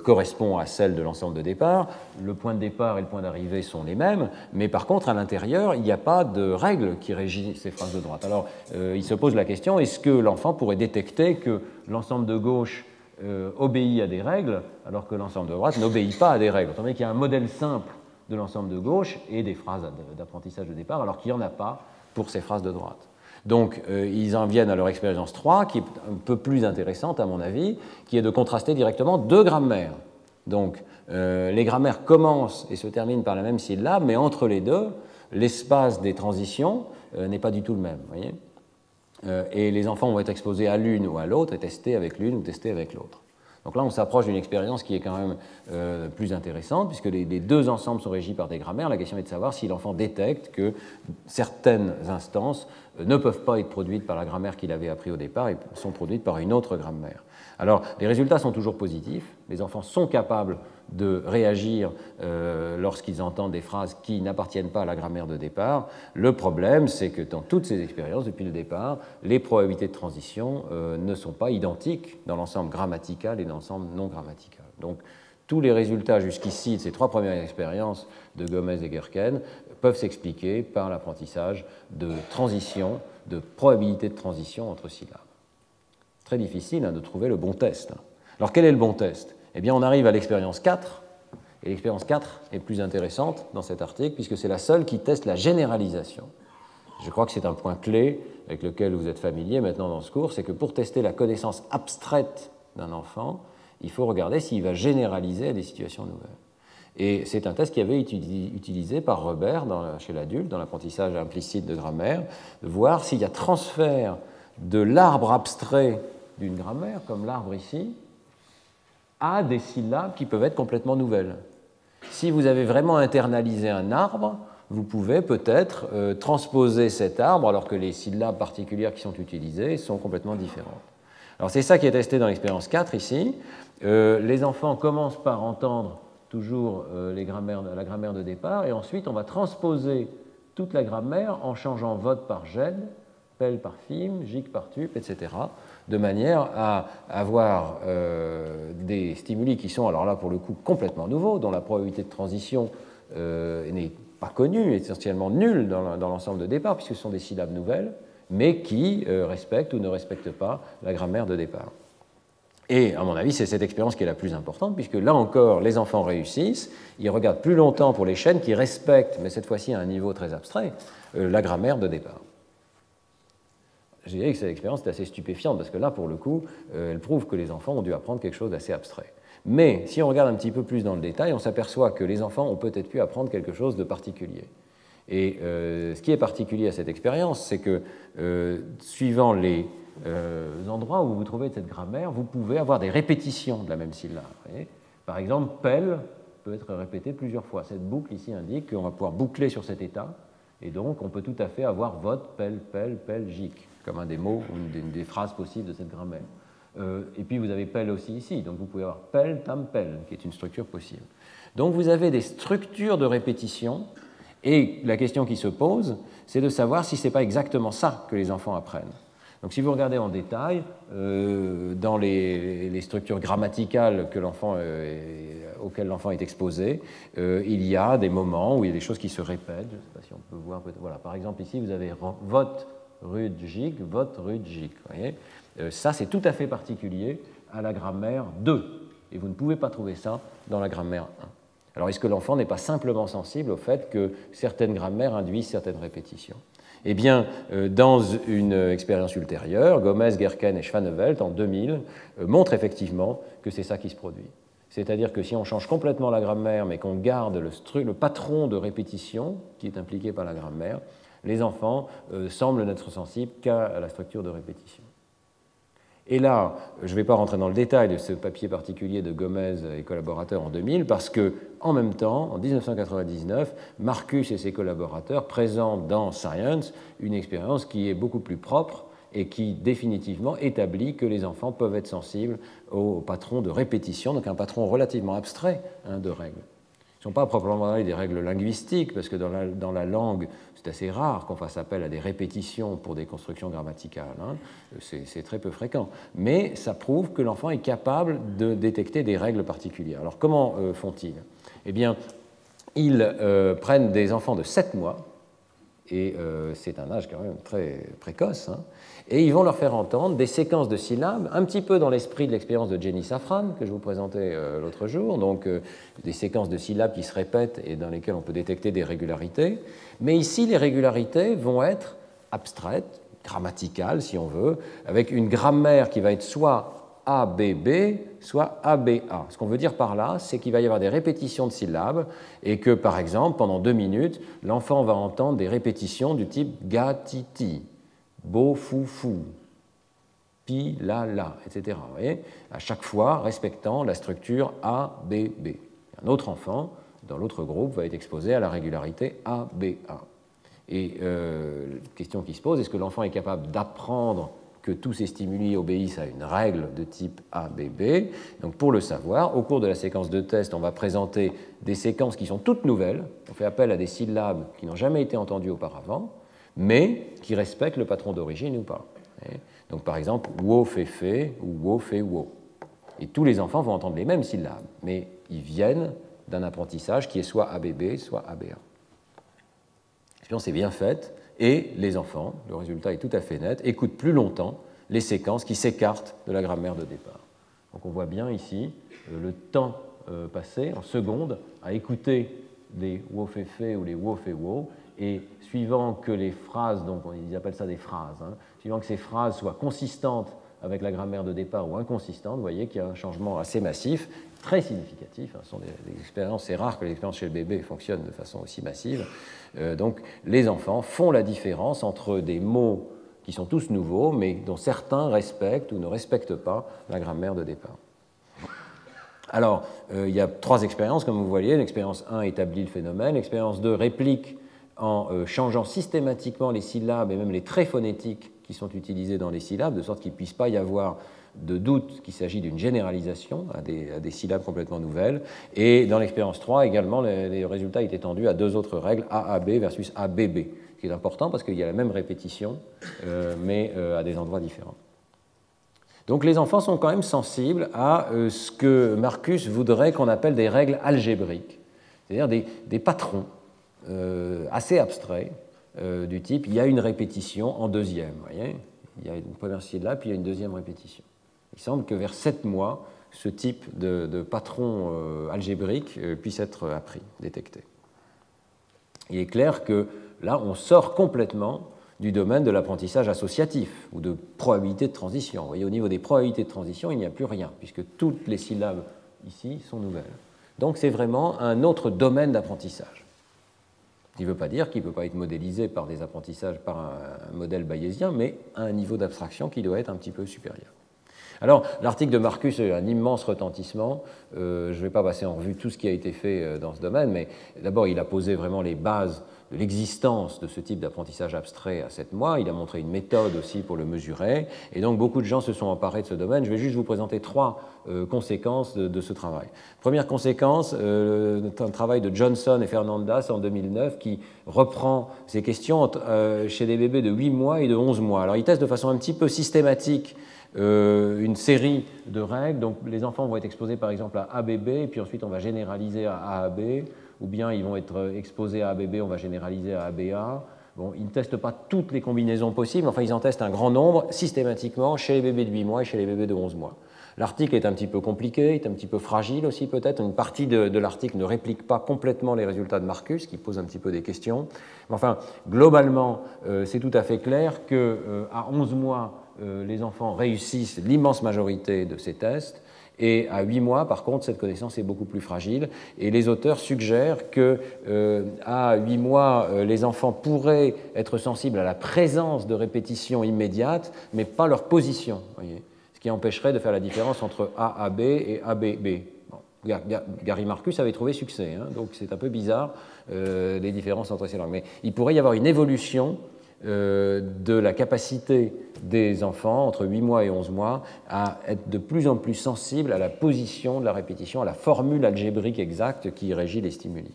correspond à celle de l'ensemble de départ. Le point de départ et le point d'arrivée sont les mêmes, mais par contre, à l'intérieur, il n'y a pas de règle qui régit ces phrases de droite. Alors, il se pose la question, est-ce que l'enfant pourrait détecter que l'ensemble de gauche obéit à des règles, alors que l'ensemble de droite n'obéit pas à des règles? Autrement dit, qu'il y a un modèle simple de l'ensemble de gauche et des phrases d'apprentissage de départ, alors qu'il n'y en a pas pour ces phrases de droite. Donc, ils en viennent à leur expérience 3, qui est un peu plus intéressante, à mon avis, qui est de contraster directement deux grammaires. Donc, les grammaires commencent et se terminent par la même syllabe, mais entre les deux, l'espace des transitions n'est pas du tout le même. Voyez, et les enfants vont être exposés à l'une ou à l'autre et testés avec l'une ou testés avec l'autre. Donc là, on s'approche d'une expérience qui est quand même plus intéressante, puisque les deux ensembles sont régis par des grammaires. La question est de savoir si l'enfant détecte que certaines instances ne peuvent pas être produites par la grammaire qu'il avait appris au départ et sont produites par une autre grammaire. Alors, les résultats sont toujours positifs. Les enfants sont capables de réagir lorsqu'ils entendent des phrases qui n'appartiennent pas à la grammaire de départ. Le problème, c'est que dans toutes ces expériences, depuis le départ, les probabilités de transition ne sont pas identiques dans l'ensemble grammatical et dans l'ensemble non grammatical. Donc, tous les résultats jusqu'ici de ces trois premières expériences de Gomez et Gerken peuvent s'expliquer par l'apprentissage de transition, de probabilité de transition entre syllabes. Très difficile de trouver le bon test. Alors, quel est le bon test? Eh bien, on arrive à l'expérience 4, et l'expérience 4 est plus intéressante dans cet article, puisque c'est la seule qui teste la généralisation. Je crois que c'est un point clé avec lequel vous êtes familier maintenant dans ce cours, c'est que pour tester la connaissance abstraite d'un enfant, il faut regarder s'il va généraliser à des situations nouvelles. Et c'est un test qui avait été utilisé par Robert chez l'adulte, dans l'apprentissage implicite de grammaire, de voir s'il y a transfert de l'arbre abstrait d'une grammaire, comme l'arbre ici, à des syllabes qui peuvent être complètement nouvelles. Si vous avez vraiment internalisé un arbre, vous pouvez peut-être transposer cet arbre alors que les syllabes particulières qui sont utilisées sont complètement différentes. Alors c'est ça qui est testé dans l'expérience 4 ici. Les enfants commencent par entendre toujours la grammaire de départ et ensuite on va transposer toute la grammaire en changeant vote par gène, pelle par film, gic par tup, etc., de manière à avoir des stimuli qui sont, alors là pour le coup, complètement nouveaux, dont la probabilité de transition n'est pas connue, essentiellement nulle dans l'ensemble de départ, puisque ce sont des syllabes nouvelles, mais qui respectent ou ne respectent pas la grammaire de départ. Et à mon avis, c'est cette expérience qui est la plus importante, puisque là encore, les enfants réussissent, ils regardent plus longtemps pour les chaînes qui respectent, mais cette fois-ci à un niveau très abstrait, la grammaire de départ. Je dirais que cette expérience est assez stupéfiante, parce que là, pour le coup, elle prouve que les enfants ont dû apprendre quelque chose d'assez abstrait. Mais si on regarde un petit peu plus dans le détail, on s'aperçoit que les enfants ont peut-être pu apprendre quelque chose de particulier. Et ce qui est particulier à cette expérience, c'est que suivant les endroits où vous trouvez cette grammaire, vous pouvez avoir des répétitions de la même syllabe. Par exemple, pelle peut être répétée plusieurs fois. Cette boucle ici indique qu'on va pouvoir boucler sur cet état, et donc on peut tout à fait avoir vote, pelle, pelle, pelle, gic, comme un des mots ou des phrases possibles de cette grammaire. Et puis vous avez pelle aussi ici, donc vous pouvez avoir pelle, tam, pelle, qui est une structure possible. Donc vous avez des structures de répétition, et la question qui se pose, c'est de savoir si ce n'est pas exactement ça que les enfants apprennent. Donc si vous regardez en détail, dans les structures grammaticales auxquelles l'enfant est exposé, il y a des moments où il y a des choses qui se répètent. Je ne sais pas si on peut voir. Voilà, par exemple, ici, vous avez vote, rud, gic, vote, rud, gic. Ça, c'est tout à fait particulier à la grammaire 2. Et vous ne pouvez pas trouver ça dans la grammaire 1. Alors, est-ce que l'enfant n'est pas simplement sensible au fait que certaines grammaires induisent certaines répétitions? Eh bien, dans une expérience ultérieure, Gomez, Gerken et Schwanevelt, en 2000, montrent effectivement que c'est ça qui se produit. c'est-à-dire que si on change complètement la grammaire, mais qu'on garde le patron de répétition qui est impliqué par la grammaire, les enfants semblent n'être sensibles qu'à la structure de répétition. Et là, je ne vais pas rentrer dans le détail de ce papier particulier de Gomez et collaborateurs en 2000, parce que, en même temps, en 1999, Marcus et ses collaborateurs présentent dans Science une expérience qui est beaucoup plus propre et qui définitivement établit que les enfants peuvent être sensibles au patron de répétition, donc un patron relativement abstrait de règles. Ce ne sont pas proprement parlé des règles linguistiques, parce que dans la langue, c'est assez rare qu'on fasse appel à des répétitions pour des constructions grammaticales. C'est très peu fréquent. Mais ça prouve que l'enfant est capable de détecter des règles particulières. Alors comment font-ils? Eh bien, ils prennent des enfants de 7 mois, et c'est un âge quand même très précoce, et ils vont leur faire entendre des séquences de syllabes, un petit peu dans l'esprit de l'expérience de Jenny Safran, que je vous présentais l'autre jour, donc des séquences de syllabes qui se répètent et dans lesquelles on peut détecter des régularités. Mais ici, les régularités vont être abstraites, grammaticales si on veut, avec une grammaire qui va être soit ABB, soit ABA. Ce qu'on veut dire par là, c'est qu'il va y avoir des répétitions de syllabes et que, par exemple, pendant 2 minutes, l'enfant va entendre des répétitions du type ga-ti-ti, bo-fou-fou, pi-la-la, etc. Vous voyez, à chaque fois respectant la structure ABB. Un autre enfant, dans l'autre groupe, va être exposé à la régularité ABA. Et la question qui se pose, est-ce que l'enfant est capable d'apprendre que tous ces stimuli obéissent à une règle de type ABB? Donc pour le savoir, au cours de la séquence de test, on va présenter des séquences qui sont toutes nouvelles. On fait appel à des syllabes qui n'ont jamais été entendues auparavant, mais qui respectent le patron d'origine ou pas. Donc par exemple, wo fait fait ou wo fait wo. Et tous les enfants vont entendre les mêmes syllabes, mais ils viennent d'un apprentissage qui est soit ABB, soit ABA. L'expérience est bien faite, et les enfants, le résultat est tout à fait net, écoutent plus longtemps les séquences qui s'écartent de la grammaire de départ. Donc on voit bien ici le temps passé en secondes à écouter les wo fait fait ou les wo fait wo, et suivant que les phrases, donc ils appellent ça des phrases, suivant que ces phrases soient consistantes avec la grammaire de départ ou inconsistantes, vous voyez qu'il y a un changement assez massif, très significatif. Ce sont des expériences, c'est rare que les expériences chez le bébé fonctionnent de façon aussi massive. Donc les enfants font la différence entre des mots qui sont tous nouveaux, mais dont certains respectent ou ne respectent pas la grammaire de départ. Alors, il y a 3 expériences, comme vous voyez. L'expérience 1 établit le phénomène, l'expérience 2 réplique en changeant systématiquement les syllabes et même les traits phonétiques qui sont utilisés dans les syllabes, de sorte qu'il ne puisse pas y avoir de doute qu'il s'agit d'une généralisation à des syllabes complètement nouvelles. Et dans l'expérience 3, également, les résultats étaient étendus à 2 autres règles, AAB versus ABB, ce qui est important parce qu'il y a la même répétition, mais à des endroits différents. Donc les enfants sont quand même sensibles à ce que Marcus voudrait qu'on appelle des règles algébriques, c'est-à-dire des patrons assez abstraits, du type il y a une répétition en deuxième, vous voyez, il y a une première syllabe, puis il y a une deuxième répétition. Il semble que vers 7 mois, ce type de patron algébrique puisse être appris, détecté. Il est clair que là, on sort complètement du domaine de l'apprentissage associatif ou de probabilité de transition. Vous voyez, au niveau des probabilités de transition, il n'y a plus rien, puisque toutes les syllabes ici sont nouvelles. Donc c'est vraiment un autre domaine d'apprentissage. Ce qui ne veut pas dire qu'il ne peut pas être modélisé par des apprentissages par un modèle bayésien, mais à un niveau d'abstraction qui doit être un petit peu supérieur. Alors, l'article de Marcus a un immense retentissement. Je ne vais pas passer en revue tout ce qui a été fait dans ce domaine, mais d'abord, il a posé vraiment les bases de l'existence de ce type d'apprentissage abstrait à 7 mois. Il a montré une méthode aussi pour le mesurer. Et donc, beaucoup de gens se sont emparés de ce domaine. Je vais juste vous présenter 3 conséquences de ce travail. Première conséquence, un travail de Johnson et Fernandas en 2009 qui reprend ces questions chez des bébés de 8 mois et de 11 mois. Alors, il teste de façon un petit peu systématique une série de règles. Donc, les enfants vont être exposés par exemple à ABB, et puis ensuite on va généraliser à AAB, ou bien ils vont être exposés à ABB, on va généraliser à ABA. Bon, ils ne testent pas toutes les combinaisons possibles, enfin ils en testent un grand nombre systématiquement chez les bébés de 8 mois et chez les bébés de 11 mois. L'article est un petit peu compliqué, est un petit peu fragile aussi peut-être. Une partie de l'article ne réplique pas complètement les résultats de Marcus, qui pose un petit peu des questions. Mais enfin, globalement, c'est tout à fait clair qu'à 11 mois, les enfants réussissent l'immense majorité de ces tests, Et à 8 mois, par contre, cette connaissance est beaucoup plus fragile. Et les auteurs suggèrent qu'à 8 mois, les enfants pourraient être sensibles à la présence de répétitions immédiates, mais pas leur position. Voyez, ce qui empêcherait de faire la différence entre AAB et ABB. Bon, Gary Marcus avait trouvé succès, hein, donc c'est un peu bizarre les différences entre ces langues. Mais il pourrait y avoir une évolution de la capacité des enfants entre 8 mois et 11 mois à être de plus en plus sensibles à la position de la répétition, à la formule algébrique exacte qui régit les stimuli.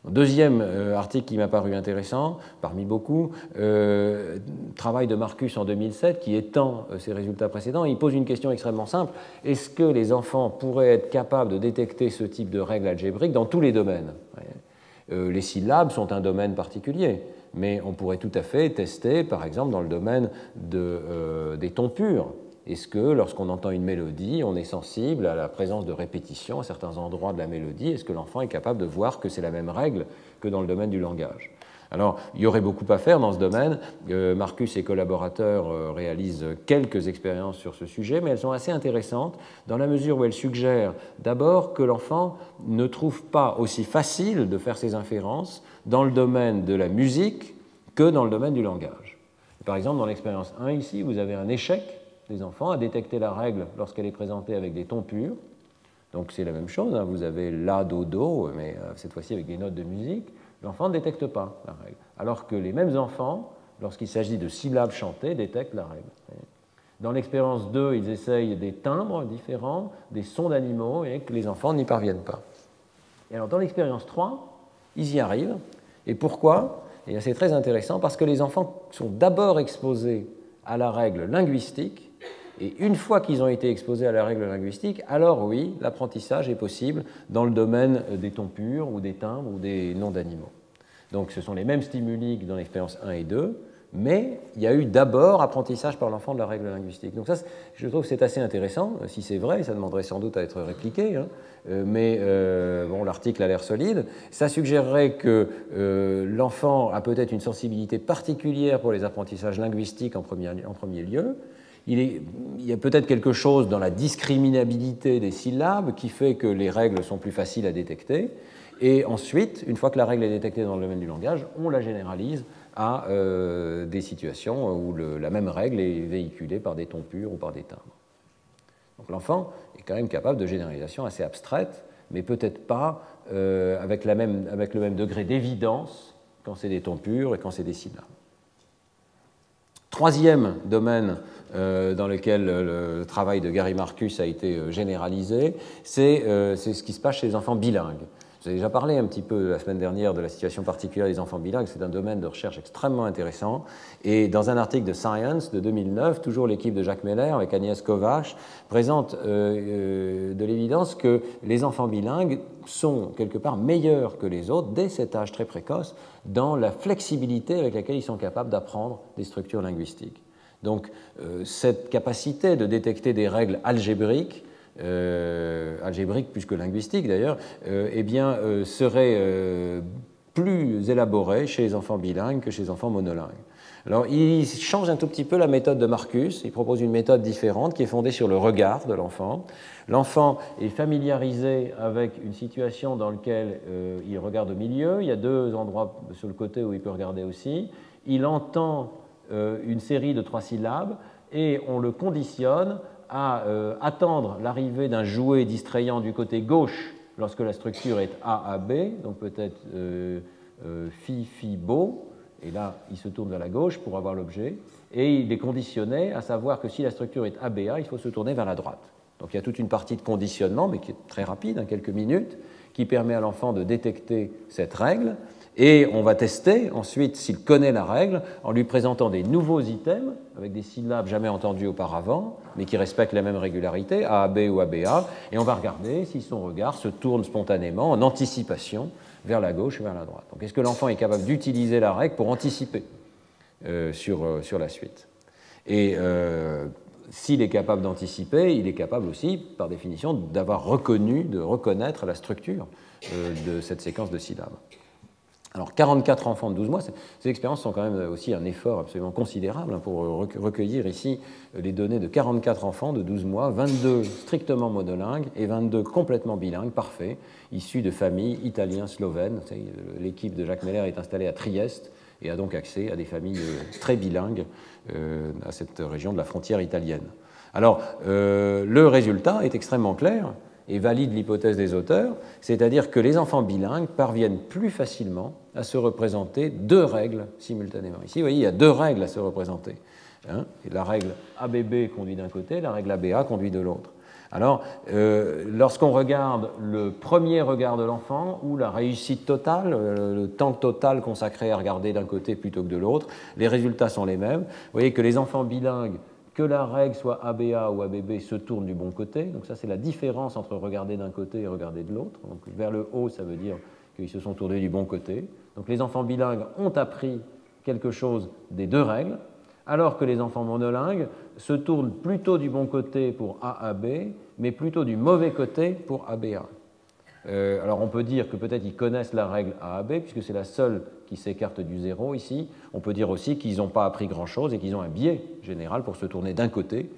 Deuxième article qui m'a paru intéressant, parmi beaucoup, travail de Marcus en 2007 qui étend ses résultats précédents. Il pose une question extrêmement simple. Est-ce que les enfants pourraient être capables de détecter ce type de règles algébriques dans tous les domaines? Les syllabes sont un domaine particulier, mais on pourrait tout à fait tester, par exemple, dans le domaine des tons purs. Est-ce que, lorsqu'on entend une mélodie, on est sensible à la présence de répétitions à certains endroits de la mélodie? Est-ce que l'enfant est capable de voir que c'est la même règle que dans le domaine du langage? Alors, il y aurait beaucoup à faire dans ce domaine. Marcus et collaborateurs réalisent quelques expériences sur ce sujet, mais elles sont assez intéressantes dans la mesure où elles suggèrent d'abord que l'enfant ne trouve pas aussi facile de faire ses inférences dans le domaine de la musique que dans le domaine du langage. Par exemple, dans l'expérience 1 ici, vous avez un échec des enfants à détecter la règle lorsqu'elle est présentée avec des tons purs. Donc c'est la même chose, hein. Vous avez la, do, do, mais cette fois-ci avec des notes de musique. L'enfant ne détecte pas la règle, alors que les mêmes enfants, lorsqu'il s'agit de syllabes chantées, détectent la règle. Dans l'expérience 2, ils essayent des timbres différents, des sons d'animaux, et que les enfants n'y parviennent pas. Et alors dans l'expérience 3, ils y arrivent. Et pourquoi? Et c'est très intéressant, parce que les enfants sont d'abord exposés à la règle linguistique, et une fois qu'ils ont été exposés à la règle linguistique, alors oui, l'apprentissage est possible dans le domaine des tons purs ou des timbres ou des noms d'animaux. Donc ce sont les mêmes stimuli que dans l'expérience 1 et 2, mais il y a eu d'abord apprentissage par l'enfant de la règle linguistique. Donc ça, je trouve que c'est assez intéressant. Si c'est vrai, ça demanderait sans doute à être répliqué, hein. Mais bon, l'article a l'air solide. Ça suggérerait que l'enfant a peut-être une sensibilité particulière pour les apprentissages linguistiques en premier lieu. Il y a peut-être quelque chose dans la discriminabilité des syllabes qui fait que les règles sont plus faciles à détecter. Et ensuite, une fois que la règle est détectée dans le domaine du langage, on la généralise à des situations où la même règle est véhiculée par des tons purs ou par des timbres. Donc l'enfant est quand même capable de généralisation assez abstraite, mais peut-être pas avec le même degré d'évidence quand c'est des tons purs et quand c'est des syllabes. Troisième domaine dans lequel le travail de Gary Marcus a été généralisé, c'est ce qui se passe chez les enfants bilingues. Vous avez déjà parlé un petit peu la semaine dernière de la situation particulière des enfants bilingues. C'est un domaine de recherche extrêmement intéressant. Et dans un article de Science de 2009, toujours l'équipe de Jacques Meller avec Agnès Kovacs présente de l'évidence que les enfants bilingues sont quelque part meilleurs que les autres dès cet âge très précoce dans la flexibilité avec laquelle ils sont capables d'apprendre des structures linguistiques. Donc cette capacité de détecter des règles algébriques plus que linguistique d'ailleurs, serait plus élaboré chez les enfants bilingues que chez les enfants monolingues. Alors, il change un tout petit peu la méthode de Marcus, il propose une méthode différente qui est fondée sur le regard de l'enfant. L'enfant est familiarisé avec une situation dans laquelle il regarde au milieu, il y a deux endroits sur le côté où il peut regarder aussi, il entend une série de 3 syllabes et on le conditionne à attendre l'arrivée d'un jouet distrayant du côté gauche lorsque la structure est AAB, donc peut-être Fi, Fi, Bo, et là il se tourne vers la gauche pour avoir l'objet, et il est conditionné à savoir que si la structure est ABA, il faut se tourner vers la droite. Donc il y a toute une partie de conditionnement, mais qui est très rapide, en quelques minutes, qui permet à l'enfant de détecter cette règle, et on va tester ensuite s'il connaît la règle en lui présentant des nouveaux items avec des syllabes jamais entendues auparavant, mais qui respectent la même régularité, AAB ou ABA, et on va regarder si son regard se tourne spontanément en anticipation vers la gauche ou vers la droite. Donc est-ce que l'enfant est capable d'utiliser la règle pour anticiper sur la suite? Et s'il est capable d'anticiper, il est capable aussi, par définition, de reconnaître la structure de cette séquence de syllabes. Alors 44 enfants de 12 mois, ces expériences sont quand même aussi un effort absolument considérable pour recueillir ici les données de 44 enfants de 12 mois, 22 strictement monolingues et 22 complètement bilingues, parfaits, issus de familles italiens-slovènes. L'équipe de Jacques Meller est installée à Trieste et a donc accès à des familles très bilingues à cette région de la frontière italienne. Alors, le résultat est extrêmement clair et valide l'hypothèse des auteurs, c'est-à-dire que les enfants bilingues parviennent plus facilement à se représenter deux règles simultanément. Ici, vous voyez, il y a deux règles à se représenter. Hein, et la règle ABB conduit d'un côté, la règle ABA conduit de l'autre. Alors, lorsqu'on regarde le premier regard de l'enfant, ou la réussite totale, le temps total consacré à regarder d'un côté plutôt que de l'autre, les résultats sont les mêmes. Vous voyez que les enfants bilingues, que la règle soit ABA ou ABB, se tourne du bon côté. Donc ça, c'est la différence entre regarder d'un côté et regarder de l'autre. Donc vers le haut, ça veut dire qu'ils se sont tournés du bon côté. Donc les enfants bilingues ont appris quelque chose des deux règles, alors que les enfants monolingues se tournent plutôt du bon côté pour AAB, mais plutôt du mauvais côté pour ABA. Alors on peut dire que peut-être ils connaissent la règle AAB, puisque c'est la seule qui s'écarte du zéro ici. On peut dire aussi qu'ils n'ont pas appris grand-chose et qu'ils ont un biais général pour se tourner d'un côté,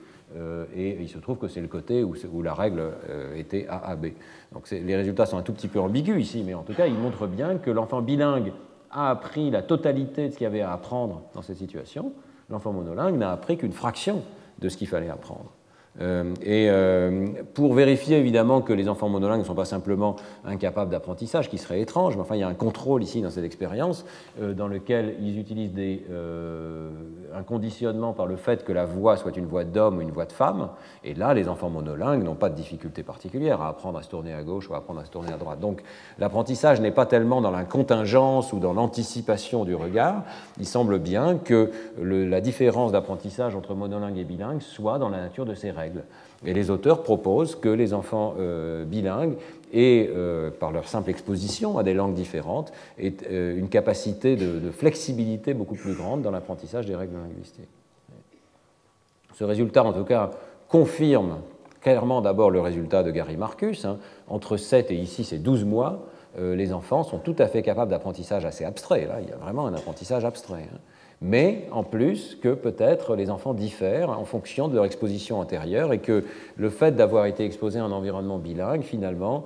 et il se trouve que c'est le côté où la règle était AAB. Donc les résultats sont un tout petit peu ambigus ici, mais en tout cas ils montrent bien que l'enfant bilingue a appris la totalité de ce qu'il y avait à apprendre dans cette situation. L'enfant monolingue n'a appris qu'une fraction de ce qu'il fallait apprendre. Pour vérifier évidemment que les enfants monolingues ne sont pas simplement incapables d'apprentissage, qui serait étrange, mais enfin il y a un contrôle ici dans cette expérience dans lequel ils utilisent un conditionnement par le fait que la voix soit une voix d'homme ou une voix de femme, et là les enfants monolingues n'ont pas de difficulté particulière à apprendre à se tourner à gauche ou à apprendre à se tourner à droite. Donc l'apprentissage n'est pas tellement dans la contingence ou dans l'anticipation du regard, il semble bien que la différence d'apprentissage entre monolingue et bilingue soit dans la nature de ces règles. Et les auteurs proposent que les enfants bilingues aient, par leur simple exposition à des langues différentes, aient une capacité de flexibilité beaucoup plus grande dans l'apprentissage des règles linguistiques. Ce résultat, en tout cas, confirme clairement d'abord le résultat de Gary Marcus. Hein. Entre 7 et ici, c'est 12 mois, les enfants sont tout à fait capables d'apprentissage assez abstrait. Là, il y a vraiment un apprentissage abstrait. Hein. Mais en plus que peut-être les enfants diffèrent en fonction de leur exposition antérieure et que le fait d'avoir été exposé à un environnement bilingue, finalement,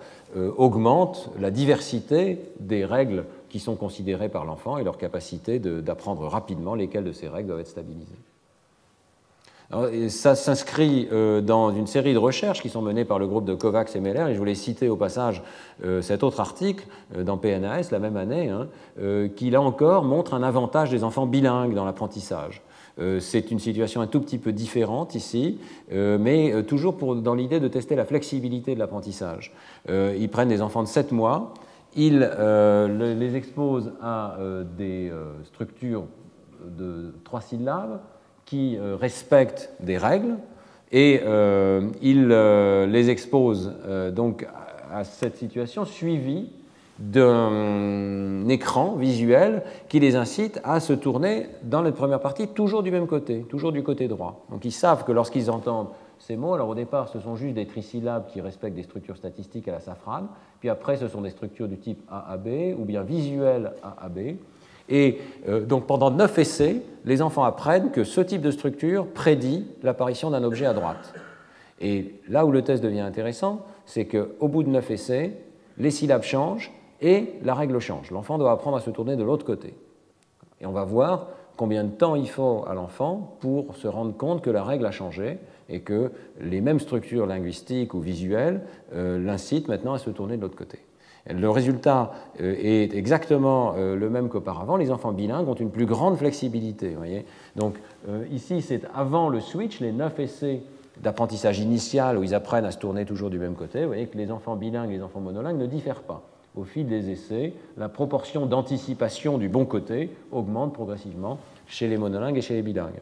augmente la diversité des règles qui sont considérées par l'enfant et leur capacité d'apprendre rapidement lesquelles de ces règles doivent être stabilisées. Alors, ça s'inscrit dans une série de recherches qui sont menées par le groupe de Kovacs et Meller, et je voulais citer au passage cet autre article dans PNAS la même année, hein, qui là encore montre un avantage des enfants bilingues dans l'apprentissage. C'est une situation un tout petit peu différente ici, mais toujours dans l'idée de tester la flexibilité de l'apprentissage. Ils prennent des enfants de 7 mois, ils les exposent à des structures de 3 syllabes, qui respectent des règles et il les expose donc à cette situation suivie d'un écran visuel qui les incite à se tourner dans la première partie toujours du même côté, toujours du côté droit. Donc ils savent que lorsqu'ils entendent ces mots, alors au départ ce sont juste des trisyllabes qui respectent des structures statistiques à la Safran, puis après ce sont des structures du type AAB ou bien visuelles AAB. Et donc pendant 9 essais, les enfants apprennent que ce type de structure prédit l'apparition d'un objet à droite. Et là où le test devient intéressant, c'est qu'au bout de 9 essais, les syllabes changent et la règle change. L'enfant doit apprendre à se tourner de l'autre côté. Et on va voir combien de temps il faut à l'enfant pour se rendre compte que la règle a changé et que les mêmes structures linguistiques ou visuelles l'incitent maintenant à se tourner de l'autre côté. Le résultat est exactement le même qu'auparavant. Les enfants bilingues ont une plus grande flexibilité. Vous voyez. Donc ici, c'est avant le switch, les 9 essais d'apprentissage initial où ils apprennent à se tourner toujours du même côté. Vous voyez que les enfants bilingues et les enfants monolingues ne diffèrent pas. Au fil des essais, la proportion d'anticipation du bon côté augmente progressivement chez les monolingues et chez les bilingues.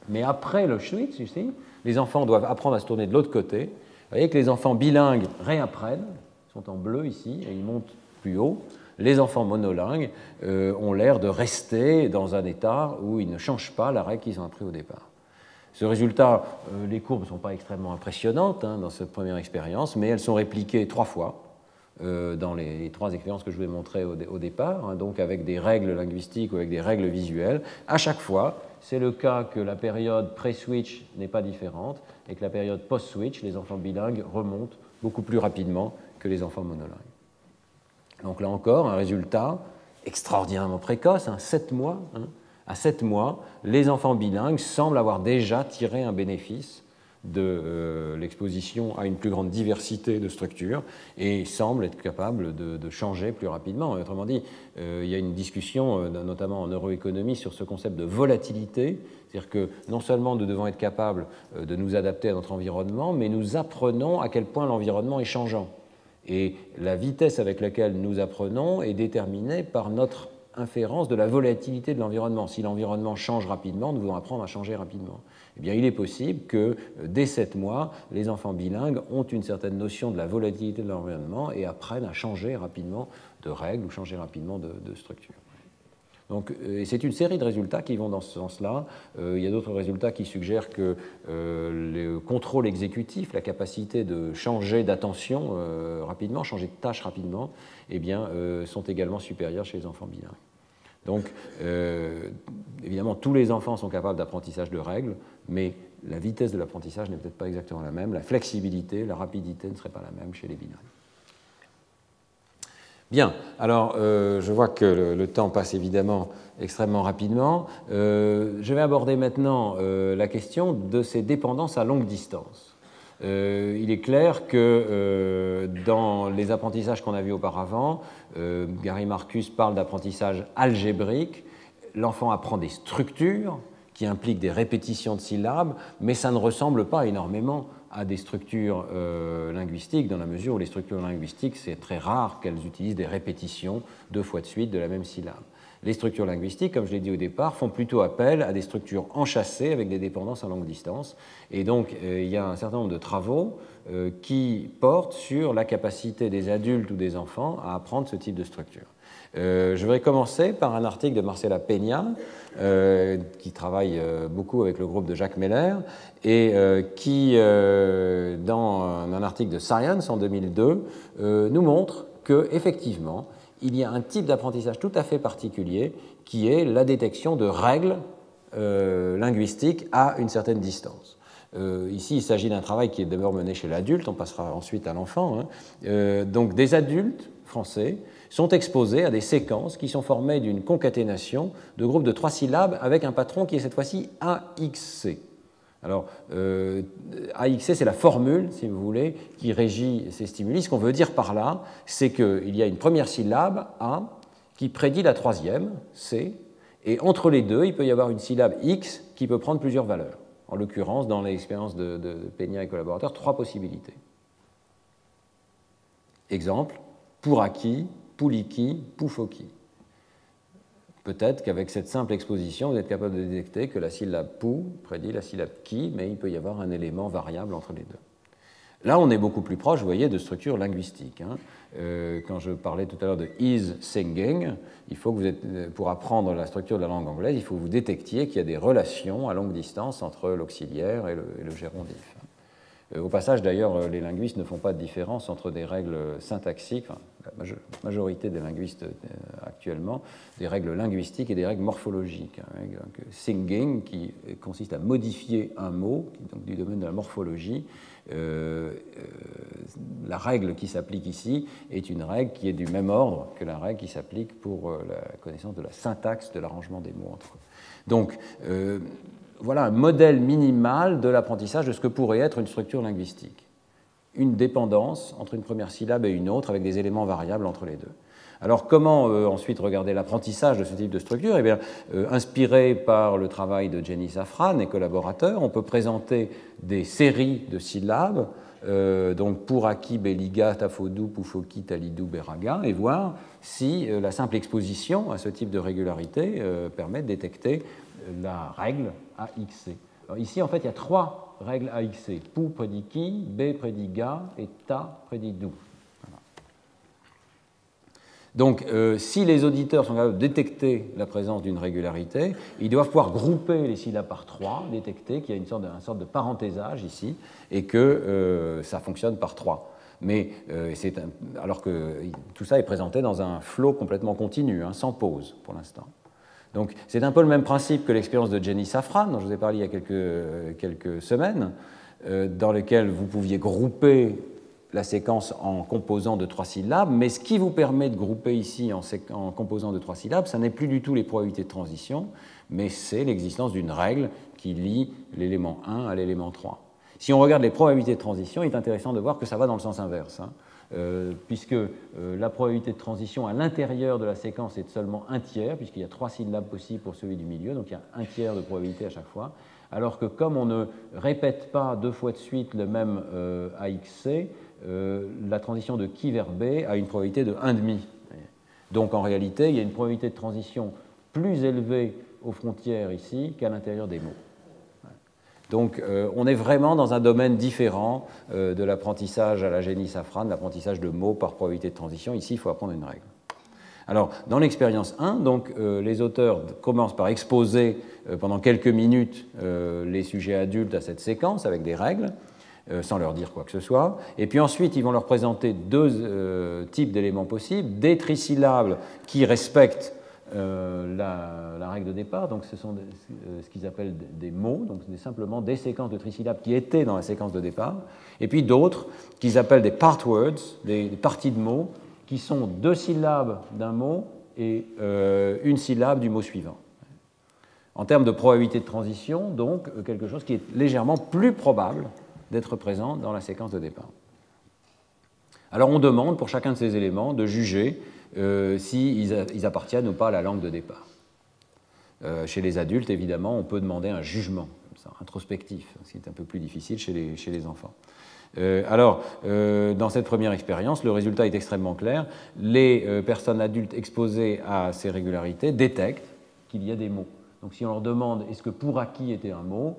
Mais après le switch, ici, les enfants doivent apprendre à se tourner de l'autre côté. Vous voyez que les enfants bilingues réapprennent, sont en bleu ici, et ils montent plus haut. Les enfants monolingues ont l'air de rester dans un état où ils ne changent pas la règle qu'ils ont appris au départ. Ce résultat, les courbes ne sont pas extrêmement impressionnantes dans cette première expérience, mais elles sont répliquées 3 fois. dans les 3 expériences que je vous ai montrées au départ, hein, donc avec des règles linguistiques ou avec des règles visuelles. À chaque fois, c'est le cas que la période pré-switch n'est pas différente et que la période post-switch, les enfants bilingues remontent beaucoup plus rapidement que les enfants monolingues. Donc là encore, un résultat extraordinairement précoce, 7 mois. À 7 mois, les enfants bilingues semblent avoir déjà tiré un bénéfice de l'exposition à une plus grande diversité de structures et semblent être capables de changer plus rapidement. Autrement dit, il y a une discussion, notamment en neuroéconomie, sur ce concept de volatilité, c'est-à-dire que non seulement nous devons être capables de nous adapter à notre environnement, mais nous apprenons à quel point l'environnement est changeant. Et la vitesse avec laquelle nous apprenons est déterminée par notre inférence de la volatilité de l'environnement. Si l'environnement change rapidement, nous devons apprendre à changer rapidement. Eh bien, il est possible que, dès 7 mois, les enfants bilingues ont une certaine notion de la volatilité de l'environnement et apprennent à changer rapidement de règles ou changer rapidement de structure. Donc, c'est une série de résultats qui vont dans ce sens-là. Il y a d'autres résultats qui suggèrent que le contrôle exécutif, la capacité de changer d'attention rapidement, changer de tâche rapidement, eh bien, sont également supérieurs chez les enfants bilingues. Donc, évidemment, tous les enfants sont capables d'apprentissage de règles, mais la vitesse de l'apprentissage n'est peut-être pas exactement la même. La flexibilité, la rapidité ne serait pas la même chez les bilingues. Bien, alors je vois que le temps passe évidemment extrêmement rapidement. Je vais aborder maintenant la question de ces dépendances à longue distance. Il est clair que dans les apprentissages qu'on a vus auparavant, Gary Marcus parle d'apprentissage algébrique. L'enfant apprend des structures qui impliquent des répétitions de syllabes, mais ça ne ressemble pas énormément à des structures linguistiques, dans la mesure où les structures linguistiques, c'est très rare qu'elles utilisent des répétitions 2 fois de suite de la même syllabe. Les structures linguistiques, comme je l'ai dit au départ, font plutôt appel à des structures enchâssées avec des dépendances à longue distance. Et donc, il y a un certain nombre de travaux qui portent sur la capacité des adultes ou des enfants à apprendre ce type de structure. Je vais commencer par un article de Marcela Peña, qui travaille beaucoup avec le groupe de Jacques Meller, et qui, dans un article de Science en 2002, nous montre qu'effectivement, il y a un type d'apprentissage tout à fait particulier qui est la détection de règles linguistiques à une certaine distance. Ici, il s'agit d'un travail qui est d'abord mené chez l'adulte, on passera ensuite à l'enfant. Donc, des adultes français sont exposés à des séquences qui sont formées d'une concaténation de groupes de 3 syllabes avec un patron qui est cette fois-ci AXC. Alors, AXC, c'est la formule, si vous voulez, qui régit ces stimuli. Ce qu'on veut dire par là, c'est qu'il y a une première syllabe, A, qui prédit la 3e, C, et entre les deux, il peut y avoir une syllabe X qui peut prendre plusieurs valeurs. En l'occurrence, dans l'expérience de Peña et collaborateurs, 3 possibilités. Exemple, Pouraki, Pouliki, Poufoki. Peut-être qu'avec cette simple exposition, vous êtes capable de détecter que la syllabe pou prédit la syllabe ki, mais il peut y avoir un élément variable entre les deux. Là, on est beaucoup plus proche, vous voyez, de structures linguistiques. Quand je parlais tout à l'heure de is singing, il faut que vous êtes, pour apprendre la structure de la langue anglaise, il faut que vous détectiez qu'il y a des relations à longue distance entre l'auxiliaire et le gérondif. Au passage, d'ailleurs, les linguistes ne font pas de différence entre des règles syntaxiques, enfin, la majorité des linguistes actuellement, des règles linguistiques et des règles morphologiques. Donc, singing, qui consiste à modifier un mot, donc du domaine de la morphologie. La règle qui s'applique ici est une règle qui est du même ordre que la règle qui s'applique pour la connaissance de la syntaxe de l'arrangement des mots entre eux. Donc, voilà un modèle minimal de l'apprentissage de ce que pourrait être une structure linguistique. Une dépendance entre une première syllabe et une autre avec des éléments variables entre les deux. Alors comment ensuite regarder l'apprentissage de ce type de structure? Eh bien, inspiré par le travail de Jenny Safran et collaborateurs, on peut présenter des séries de syllabes, donc Pouraki, Beliga, Tafodou, Poufoki, Talidou, Beraga, et voir si la simple exposition à ce type de régularité permet de détecter la règle AXC. Alors ici, en fait, il y a 3 règles AXC. Pou prédit ki, B prédit ga et Ta prédit dou. Voilà. Donc, si les auditeurs sont capables de détecter la présence d'une régularité, ils doivent pouvoir grouper les syllabes par 3, détecter qu'il y a une sorte de parenthésage ici, et que ça fonctionne par 3. Mais alors que tout ça est présenté dans un flot complètement continu, hein, sans pause pour l'instant. Donc c'est un peu le même principe que l'expérience de Jenny Safran, dont je vous ai parlé il y a quelques semaines, dans lequel vous pouviez grouper la séquence en composants de 3 syllabes, mais ce qui vous permet de grouper ici en composants de 3 syllabes, ça n'est plus du tout les probabilités de transition, mais c'est l'existence d'une règle qui lie l'élément 1 à l'élément 3. Si on regarde les probabilités de transition, il est intéressant de voir que ça va dans le sens inverse, hein, puisque la probabilité de transition à l'intérieur de la séquence est de seulement 1/3, puisqu'il y a 3 syllabes possibles pour celui du milieu, donc il y a 1/3 de probabilité à chaque fois, alors que comme on ne répète pas 2 fois de suite le même AXC, la transition de qui vers B a une probabilité de 1,5. Donc en réalité, il y a une probabilité de transition plus élevée aux frontières ici qu'à l'intérieur des mots. Donc on est vraiment dans un domaine différent de l'apprentissage à la Jenny Safran, l'apprentissage de mots par probabilité de transition. Ici, il faut apprendre une règle. Alors, dans l'expérience 1, donc, les auteurs commencent par exposer pendant quelques minutes les sujets adultes à cette séquence avec des règles, sans leur dire quoi que ce soit. Et puis ensuite, ils vont leur présenter 2 types d'éléments possibles, des trisyllabes qui respectent la règle de départ, donc ce sont ce qu'ils appellent des mots, donc c'est simplement des séquences de trisyllabes qui étaient dans la séquence de départ, et puis d'autres qu'ils appellent des part words, des parties de mots, qui sont 2 syllabes d'un mot et 1 syllabe du mot suivant. En termes de probabilité de transition, donc quelque chose qui est légèrement plus probable d'être présent dans la séquence de départ. Alors on demande pour chacun de ces éléments de juger s'ils appartiennent ou pas à la langue de départ. Chez les adultes, évidemment, on peut demander un jugement, comme ça, introspectif, ce qui est un peu plus difficile chez les enfants. Dans cette première expérience, le résultat est extrêmement clair. Les personnes adultes exposées à ces régularités détectent qu'il y a des mots. Donc si on leur demande est-ce que pour acquis était un mot,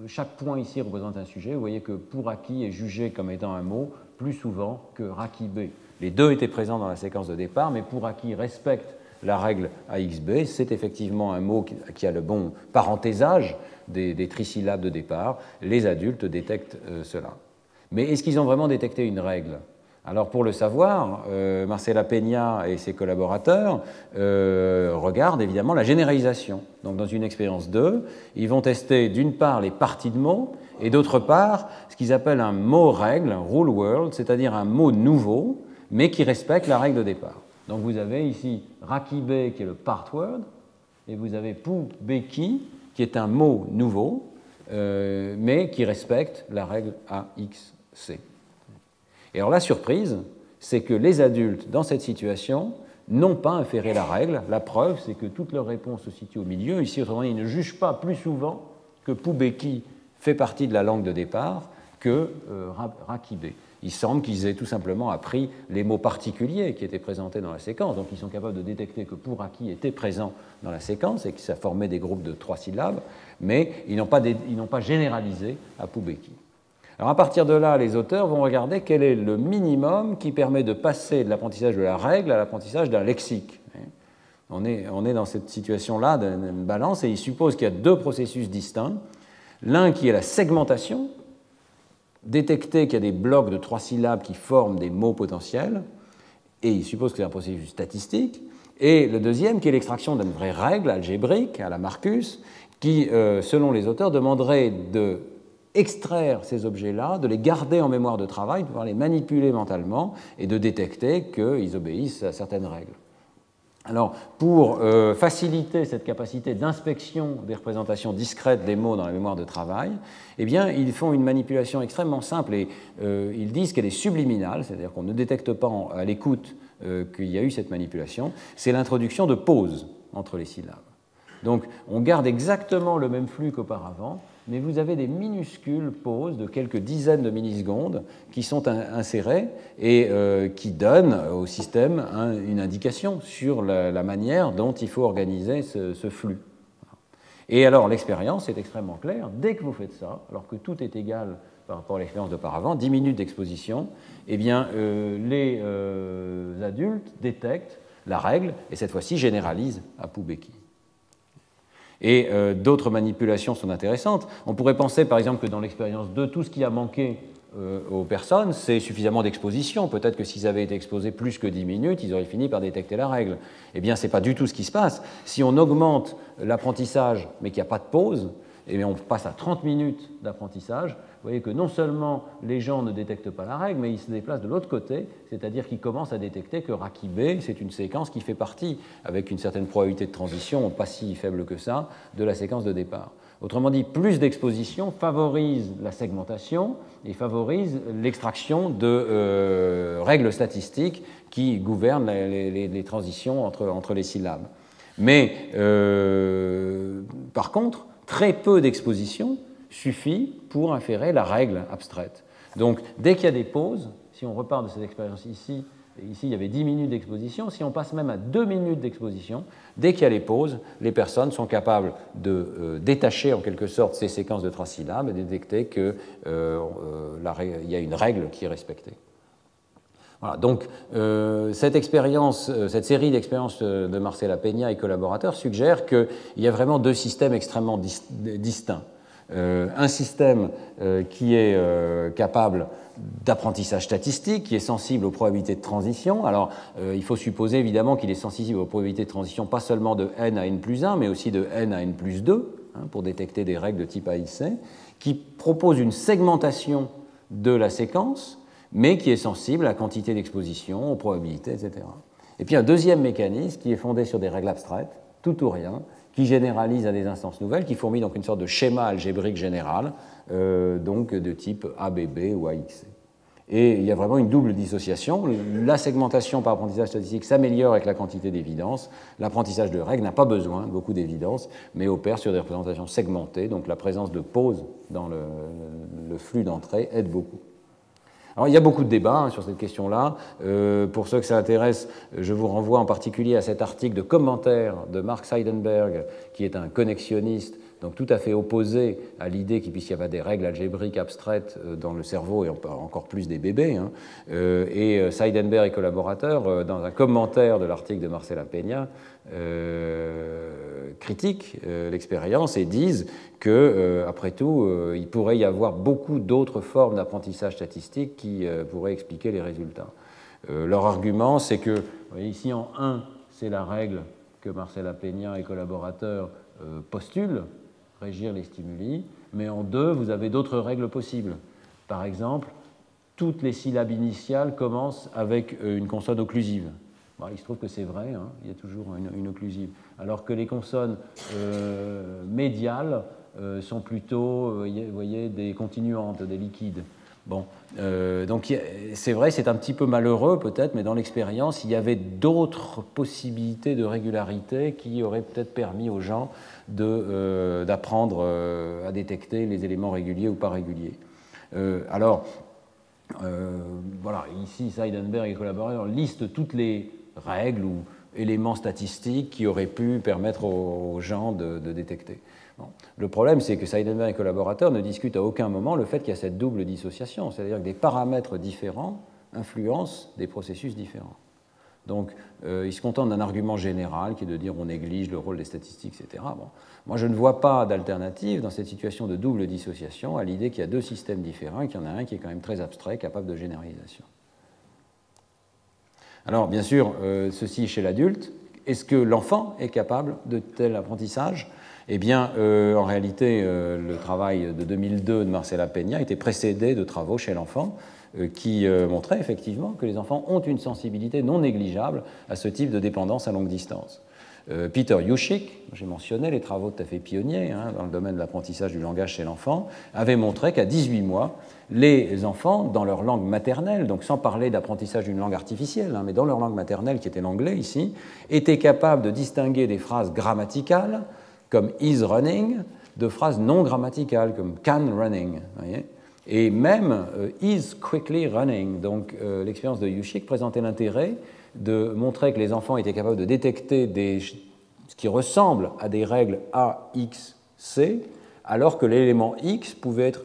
chaque point ici représente un sujet. Vous voyez que pour acquis est jugé comme étant un mot plus souvent que rakibé. Les 2 étaient présents dans la séquence de départ, mais pour acquis respecte la règle AXB. C'est effectivement un mot qui a le bon parenthésage des trisyllabes de départ. Les adultes détectent cela. Mais est-ce qu'ils ont vraiment détecté une règle? Alors pour le savoir, Marcela Peña et ses collaborateurs regardent évidemment la généralisation. Donc dans une expérience 2, ils vont tester d'une part les parties de mots et d'autre part ce qu'ils appellent un mot-règle, un rule word, c'est-à-dire un mot nouveau mais qui respecte la règle de départ. Donc vous avez ici rakibe qui est le part word et vous avez pubeki qui est un mot nouveau mais qui respecte la règle AXC. Et alors la surprise, c'est que les adultes, dans cette situation, n'ont pas inféré la règle. La preuve, c'est que toutes leurs réponses se situent au milieu. Ici, autrement dit, ils ne jugent pas plus souvent que Pubeki fait partie de la langue de départ que Rakibe. Il semble qu'ils aient tout simplement appris les mots particuliers qui étaient présentés dans la séquence. Donc ils sont capables de détecter que Puraki était présent dans la séquence et que ça formait des groupes de 3 syllabes, mais ils n'ont pas généralisé à Pubeki. Alors à partir de là, les auteurs vont regarder quel est le minimum qui permet de passer de l'apprentissage de la règle à l'apprentissage d'un lexique. On est dans cette situation-là d'une balance et ils supposent qu'il y a 2 processus distincts. L'un qui est la segmentation, détecter qu'il y a des blocs de 3 syllabes qui forment des mots potentiels, et ils supposent que c'est un processus statistique. Et le deuxième qui est l'extraction d'une vraie règle algébrique à la Marcus, qui, selon les auteurs, demanderait de extraire ces objets-là, de les garder en mémoire de travail, de pouvoir les manipuler mentalement et de détecter qu'ils obéissent à certaines règles. Alors, pour faciliter cette capacité d'inspection des représentations discrètes des mots dans la mémoire de travail, eh bien, ils font une manipulation extrêmement simple et ils disent qu'elle est subliminale, c'est-à-dire qu'on ne détecte pas à l'écoute qu'il y a eu cette manipulation, c'est l'introduction de pauses entre les syllabes. Donc, on garde exactement le même flux qu'auparavant, mais vous avez des minuscules pauses de quelques dizaines de millisecondes qui sont insérées et qui donnent au système une indication sur la manière dont il faut organiser ce flux. Et alors, l'expérience est extrêmement claire. Dès que vous faites ça, alors que tout est égal par rapport à l'expérience d'auparavant, 10 minutes d'exposition, eh bien, les adultes détectent la règle et cette fois-ci généralisent à Pubeki. Et d'autres manipulations sont intéressantes. On pourrait penser, par exemple, que dans l'expérience 2, tout ce qui a manqué, aux personnes, c'est suffisamment d'exposition. Peut-être que s'ils avaient été exposés plus que 10 minutes, ils auraient fini par détecter la règle. Eh bien, ce n'est pas du tout ce qui se passe. Si on augmente l'apprentissage, mais qu'il n'y a pas de pause, eh bien, on passe à 30 minutes d'apprentissage. Vous voyez que non seulement les gens ne détectent pas la règle, mais ils se déplacent de l'autre côté, c'est-à-dire qu'ils commencent à détecter que Raki B, c'est une séquence qui fait partie, avec une certaine probabilité de transition, pas si faible que ça, de la séquence de départ. Autrement dit, plus d'exposition favorise la segmentation et favorise l'extraction de règles statistiques qui gouvernent les transitions entre les syllabes. Mais par contre, très peu d'exposition suffit pour inférer la règle abstraite. Donc, dès qu'il y a des pauses, si on repart de cette expérience ici, ici il y avait 10 minutes d'exposition, si on passe même à 2 minutes d'exposition, dès qu'il y a les pauses, les personnes sont capables de détacher en quelque sorte ces séquences de trasyllabes et de détecter qu'il y a une règle qui est respectée. Voilà, donc cette série d'expériences de Marcela Peña et collaborateurs suggère qu'il y a vraiment deux systèmes extrêmement distincts. Un système qui est capable d'apprentissage statistique, qui est sensible aux probabilités de transition. Alors, il faut supposer évidemment qu'il est sensible aux probabilités de transition pas seulement de n à n plus 1, mais aussi de n à n plus 2, pour détecter des règles de type AIC, qui propose une segmentation de la séquence, mais qui est sensible à la quantité d'exposition, aux probabilités, etc. Et puis un deuxième mécanisme qui est fondé sur des règles abstraites, tout ou rien, qui généralise à des instances nouvelles, qui fournit donc une sorte de schéma algébrique général, donc de type ABB ou AXC. Et il y a vraiment une double dissociation. La segmentation par apprentissage statistique s'améliore avec la quantité d'évidence. L'apprentissage de règles n'a pas besoin de beaucoup d'évidence, mais opère sur des représentations segmentées, donc la présence de pauses dans le flux d'entrée aide beaucoup. Alors, il y a beaucoup de débats sur cette question-là. Pour ceux que ça intéresse, je vous renvoie en particulier à cet article de commentaire de Mark Seidenberg, qui est un connexionniste, donc tout à fait opposé à l'idée qu'il puisse y avoir des règles algébriques abstraites dans le cerveau, et encore plus des bébés. Et Seidenberg et collaborateurs, dans un commentaire de l'article de Marcela Peña, critiquent l'expérience et disent que, après tout, il pourrait y avoir beaucoup d'autres formes d'apprentissage statistique qui pourraient expliquer les résultats. Leur argument, c'est que, vous voyez, ici en 1, c'est la règle que Marcela Peña et collaborateurs postulent, régir les stimuli, mais en 2, vous avez d'autres règles possibles. Par exemple, toutes les syllabes initiales commencent avec une consonne occlusive. Bon, il se trouve que c'est vrai, il y a toujours une occlusive. Alors que les consonnes médiales sont plutôt, vous voyez, des continuantes, des liquides. Bon, donc c'est vrai, c'est un petit peu malheureux peut-être, mais dans l'expérience, il y avait d'autres possibilités de régularité qui auraient peut-être permis aux gens d'apprendre à détecter les éléments réguliers ou pas réguliers. Alors, voilà, ici, Seidenberg et collaborateurs listent toutes les règles ou éléments statistiques qui auraient pu permettre aux gens de détecter. Bon. Le problème, c'est que Seidenberg et collaborateurs ne discutent à aucun moment le fait qu'il y a cette double dissociation, c'est-à-dire que des paramètres différents influencent des processus différents. Donc, ils se contentent d'un argument général qui est de dire on néglige le rôle des statistiques, etc. Bon. Moi, je ne vois pas d'alternative dans cette situation de double dissociation à l'idée qu'il y a deux systèmes différents et qu'il y en a un qui est quand même très abstrait, capable de généralisation. Alors, bien sûr, ceci chez l'adulte. Est-ce que l'enfant est capable de tel apprentissage ? Eh bien, en réalité, le travail de 2002 de Marcela Peña était précédé de travaux chez l'enfant qui montraient effectivement que les enfants ont une sensibilité non négligeable à ce type de dépendance à longue distance. Peter Yushik, j'ai mentionné les travaux tout à fait pionniers dans le domaine de l'apprentissage du langage chez l'enfant, avait montré qu'à 18 mois, les enfants, dans leur langue maternelle, donc sans parler d'apprentissage d'une langue artificielle, mais dans leur langue maternelle, qui était l'anglais ici, étaient capables de distinguer des phrases grammaticales, comme is running, de phrases non grammaticales, comme can running. Voyez, et même is quickly running. Donc l'expérience de Yushik présentait l'intérêt de montrer que les enfants étaient capables de détecter ce qui ressemble à des règles A, X, C, alors que l'élément X pouvait être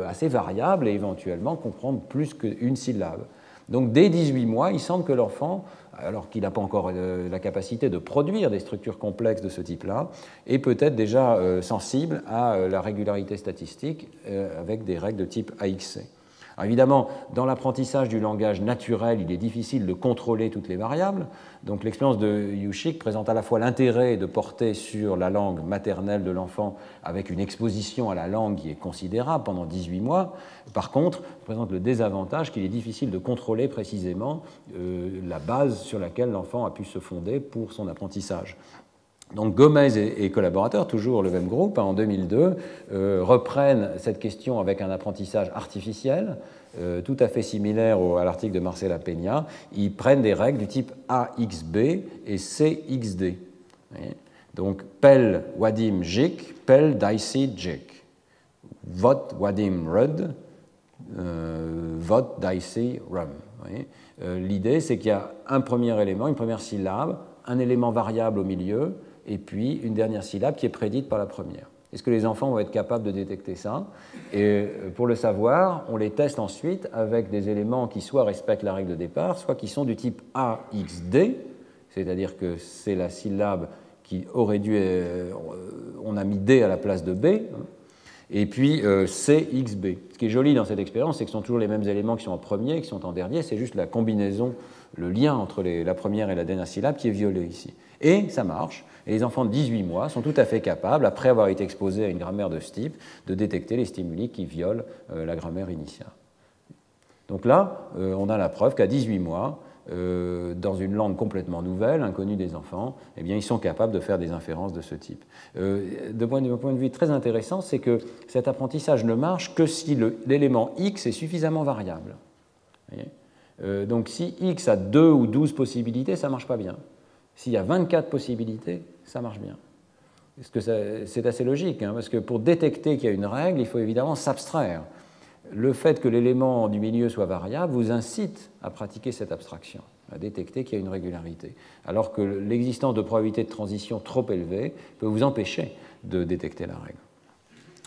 assez variable et éventuellement comprendre plus qu'une syllabe. Donc dès 18 mois, il semble que l'enfant, alors qu'il n'a pas encore la capacité de produire des structures complexes de ce type-là, est peut-être déjà sensible à la régularité statistique avec des règles de type AXC. Alors évidemment, dans l'apprentissage du langage naturel, il est difficile de contrôler toutes les variables. Donc l'expérience de Yushik présente à la fois l'intérêt de porter sur la langue maternelle de l'enfant avec une exposition à la langue qui est considérable pendant 18 mois. Par contre, présente le désavantage qu'il est difficile de contrôler précisément la base sur laquelle l'enfant a pu se fonder pour son apprentissage. Donc Gomez et collaborateurs, toujours le même groupe, en 2002, reprennent cette question avec un apprentissage artificiel, tout à fait similaire à l'article de Marcela Peña. Ils prennent des règles du type AXB et CXD. Donc Pel Wadim Jik, Pel Daisy Jik. Vot Wadim Rud, Vot Daisy Rum. L'idée, c'est qu'il y a un premier élément, une première syllabe, un élément variable au milieu, et puis une dernière syllabe qui est prédite par la première. Est-ce que les enfants vont être capables de détecter ça? Et pour le savoir, on les teste ensuite avec des éléments qui soit respectent la règle de départ, soit qui sont du type AXD, c'est-à-dire que c'est la syllabe qui aurait dû... on a mis D à la place de B, et puis CXB. Ce qui est joli dans cette expérience, c'est que ce sont toujours les mêmes éléments qui sont en premier, qui sont en dernier, c'est juste la combinaison, le lien entre la première et la dernière syllabe qui est violé ici. Et ça marche. Et les enfants de 18 mois sont tout à fait capables, après avoir été exposés à une grammaire de ce type, de détecter les stimuli qui violent la grammaire initiale. Donc là, on a la preuve qu'à 18 mois, dans une langue complètement nouvelle, inconnue des enfants, eh bien, ils sont capables de faire des inférences de ce type. D'un point de vue très intéressant, c'est que cet apprentissage ne marche que si l'élément X est suffisamment variable. Donc si X a 2 ou 12 possibilités, ça ne marche pas bien. S'il y a 24 possibilités, ça marche bien. C'est assez logique, hein, parce que pour détecter qu'il y a une règle, il faut évidemment s'abstraire. Le fait que l'élément du milieu soit variable vous incite à pratiquer cette abstraction, à détecter qu'il y a une régularité, alors que l'existence de probabilités de transition trop élevées peut vous empêcher de détecter la règle.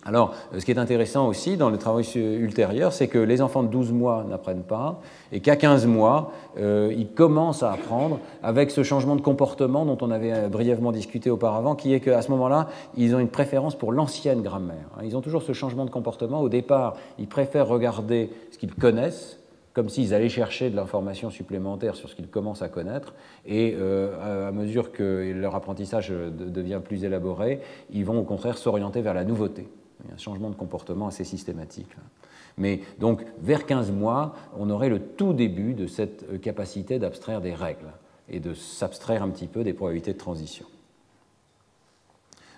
Alors, ce qui est intéressant aussi dans le travail ultérieur, c'est que les enfants de 12 mois n'apprennent pas et qu'à 15 mois, ils commencent à apprendre avec ce changement de comportement dont on avait brièvement discuté auparavant, qui est qu'à ce moment-là, ils ont une préférence pour l'ancienne grammaire. Ils ont toujours ce changement de comportement. Au départ, ils préfèrent regarder ce qu'ils connaissent, comme s'ils allaient chercher de l'information supplémentaire sur ce qu'ils commencent à connaître, et à mesure que leur apprentissage devient plus élaboré, ils vont au contraire s'orienter vers la nouveauté. Il y a un changement de comportement assez systématique. Mais donc, vers 15 mois, on aurait le tout début de cette capacité d'abstraire des règles et de s'abstraire un petit peu des probabilités de transition.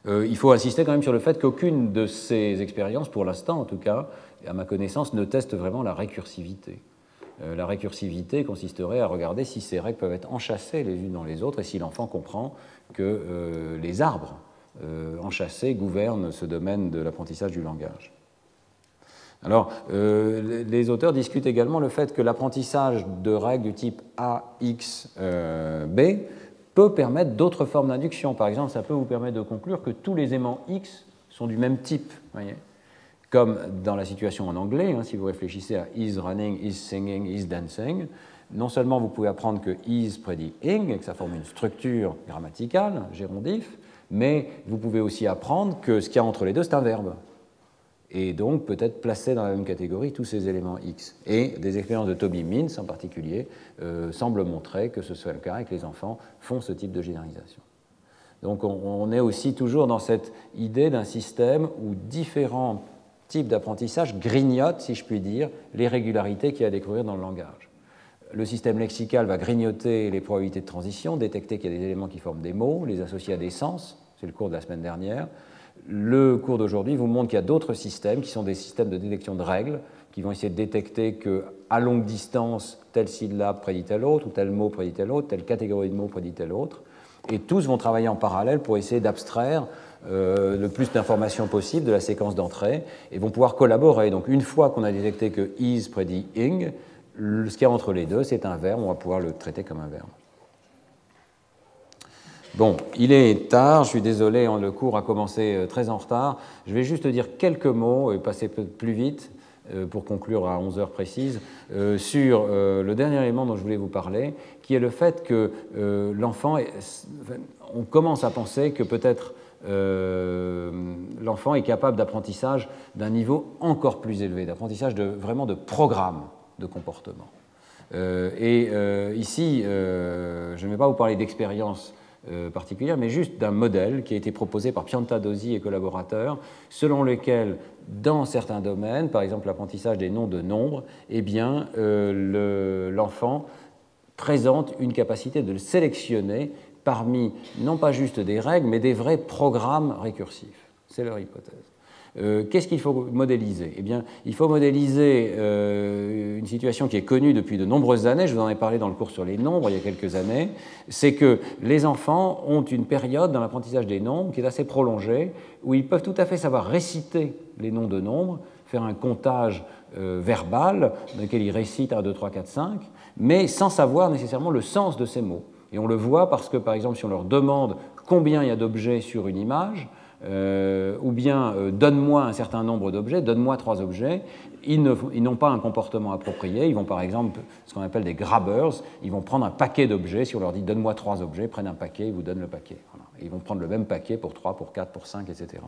Il faut insister quand même sur le fait qu'aucune de ces expériences, pour l'instant en tout cas, à ma connaissance, ne teste vraiment la récursivité. La récursivité consisterait à regarder si ces règles peuvent être enchâssées les unes dans les autres et si l'enfant comprend que les arbres enchâssés gouvernent ce domaine de l'apprentissage du langage. Alors, les auteurs discutent également le fait que l'apprentissage de règles du type AXB peut permettre d'autres formes d'induction. Par exemple, ça peut vous permettre de conclure que tous les aimants X sont du même type. Voyez, comme dans la situation en anglais, hein, si vous réfléchissez à is running, is singing, is dancing, non seulement vous pouvez apprendre que is prédit ing et que ça forme une structure grammaticale, gérondif, mais vous pouvez aussi apprendre que ce qu'il y a entre les deux, c'est un verbe. Et donc peut-être placer dans la même catégorie tous ces éléments X. Et des expériences de Toby Mintz en particulier semblent montrer que ce soit le cas et que les enfants font ce type de généralisation. Donc on est aussi toujours dans cette idée d'un système où différents types d'apprentissage grignotent, si je puis dire, les régularités qu'il y a à découvrir dans le langage. Le système lexical va grignoter les probabilités de transition, détecter qu'il y a des éléments qui forment des mots, les associer à des sens. C'est le cours de la semaine dernière. Le cours d'aujourd'hui vous montre qu'il y a d'autres systèmes qui sont des systèmes de détection de règles, qui vont essayer de détecter qu'à longue distance, telle syllabe prédit telle autre, ou tel mot prédit tel autre, telle catégorie de mots prédit tel autre. Et tous vont travailler en parallèle pour essayer d'abstraire le plus d'informations possible de la séquence d'entrée et vont pouvoir collaborer. Donc une fois qu'on a détecté que is prédit ing, ce qu'il y a entre les deux, c'est un verbe, on va pouvoir le traiter comme un verbe. Bon, il est tard, je suis désolé, le cours a commencé très en retard. Je vais juste dire quelques mots et passer plus vite pour conclure à 11 heures précises sur le dernier élément dont je voulais vous parler, qui est le fait que l'enfant, on commence à penser que peut-être l'enfant est capable d'apprentissage d'un niveau encore plus élevé, d'apprentissage vraiment de programme de comportement. Ici, je ne vais pas vous parler d'expérience particulière, mais juste d'un modèle qui a été proposé par Piantadosi et collaborateurs, selon lequel, dans certains domaines, par exemple l'apprentissage des noms de nombres, eh bien, l'enfant présente une capacité de le sélectionner parmi, non pas juste des règles, mais des vrais programmes récursifs. C'est leur hypothèse. Qu'est-ce qu'il faut modéliser? Eh bien, il faut modéliser une situation qui est connue depuis de nombreuses années, je vous en ai parlé dans le cours sur les nombres il y a quelques années, c'est que les enfants ont une période dans l'apprentissage des nombres qui est assez prolongée, où ils peuvent tout à fait savoir réciter les noms de nombres, faire un comptage verbal dans lequel ils récitent 1, 2, 3, 4, 5, mais sans savoir nécessairement le sens de ces mots. Et on le voit parce que, par exemple, si on leur demande combien il y a d'objets sur une image, ou bien donne-moi un certain nombre d'objets, donne-moi 3 objets, ils n'ont pas un comportement approprié, ils vont par exemple, ce qu'on appelle des grabbers, ils vont prendre un paquet d'objets, si on leur dit donne-moi 3 objets, prennent un paquet, ils vous donnent le paquet. Voilà. Ils vont prendre le même paquet pour 3, pour 4, pour 5, etc.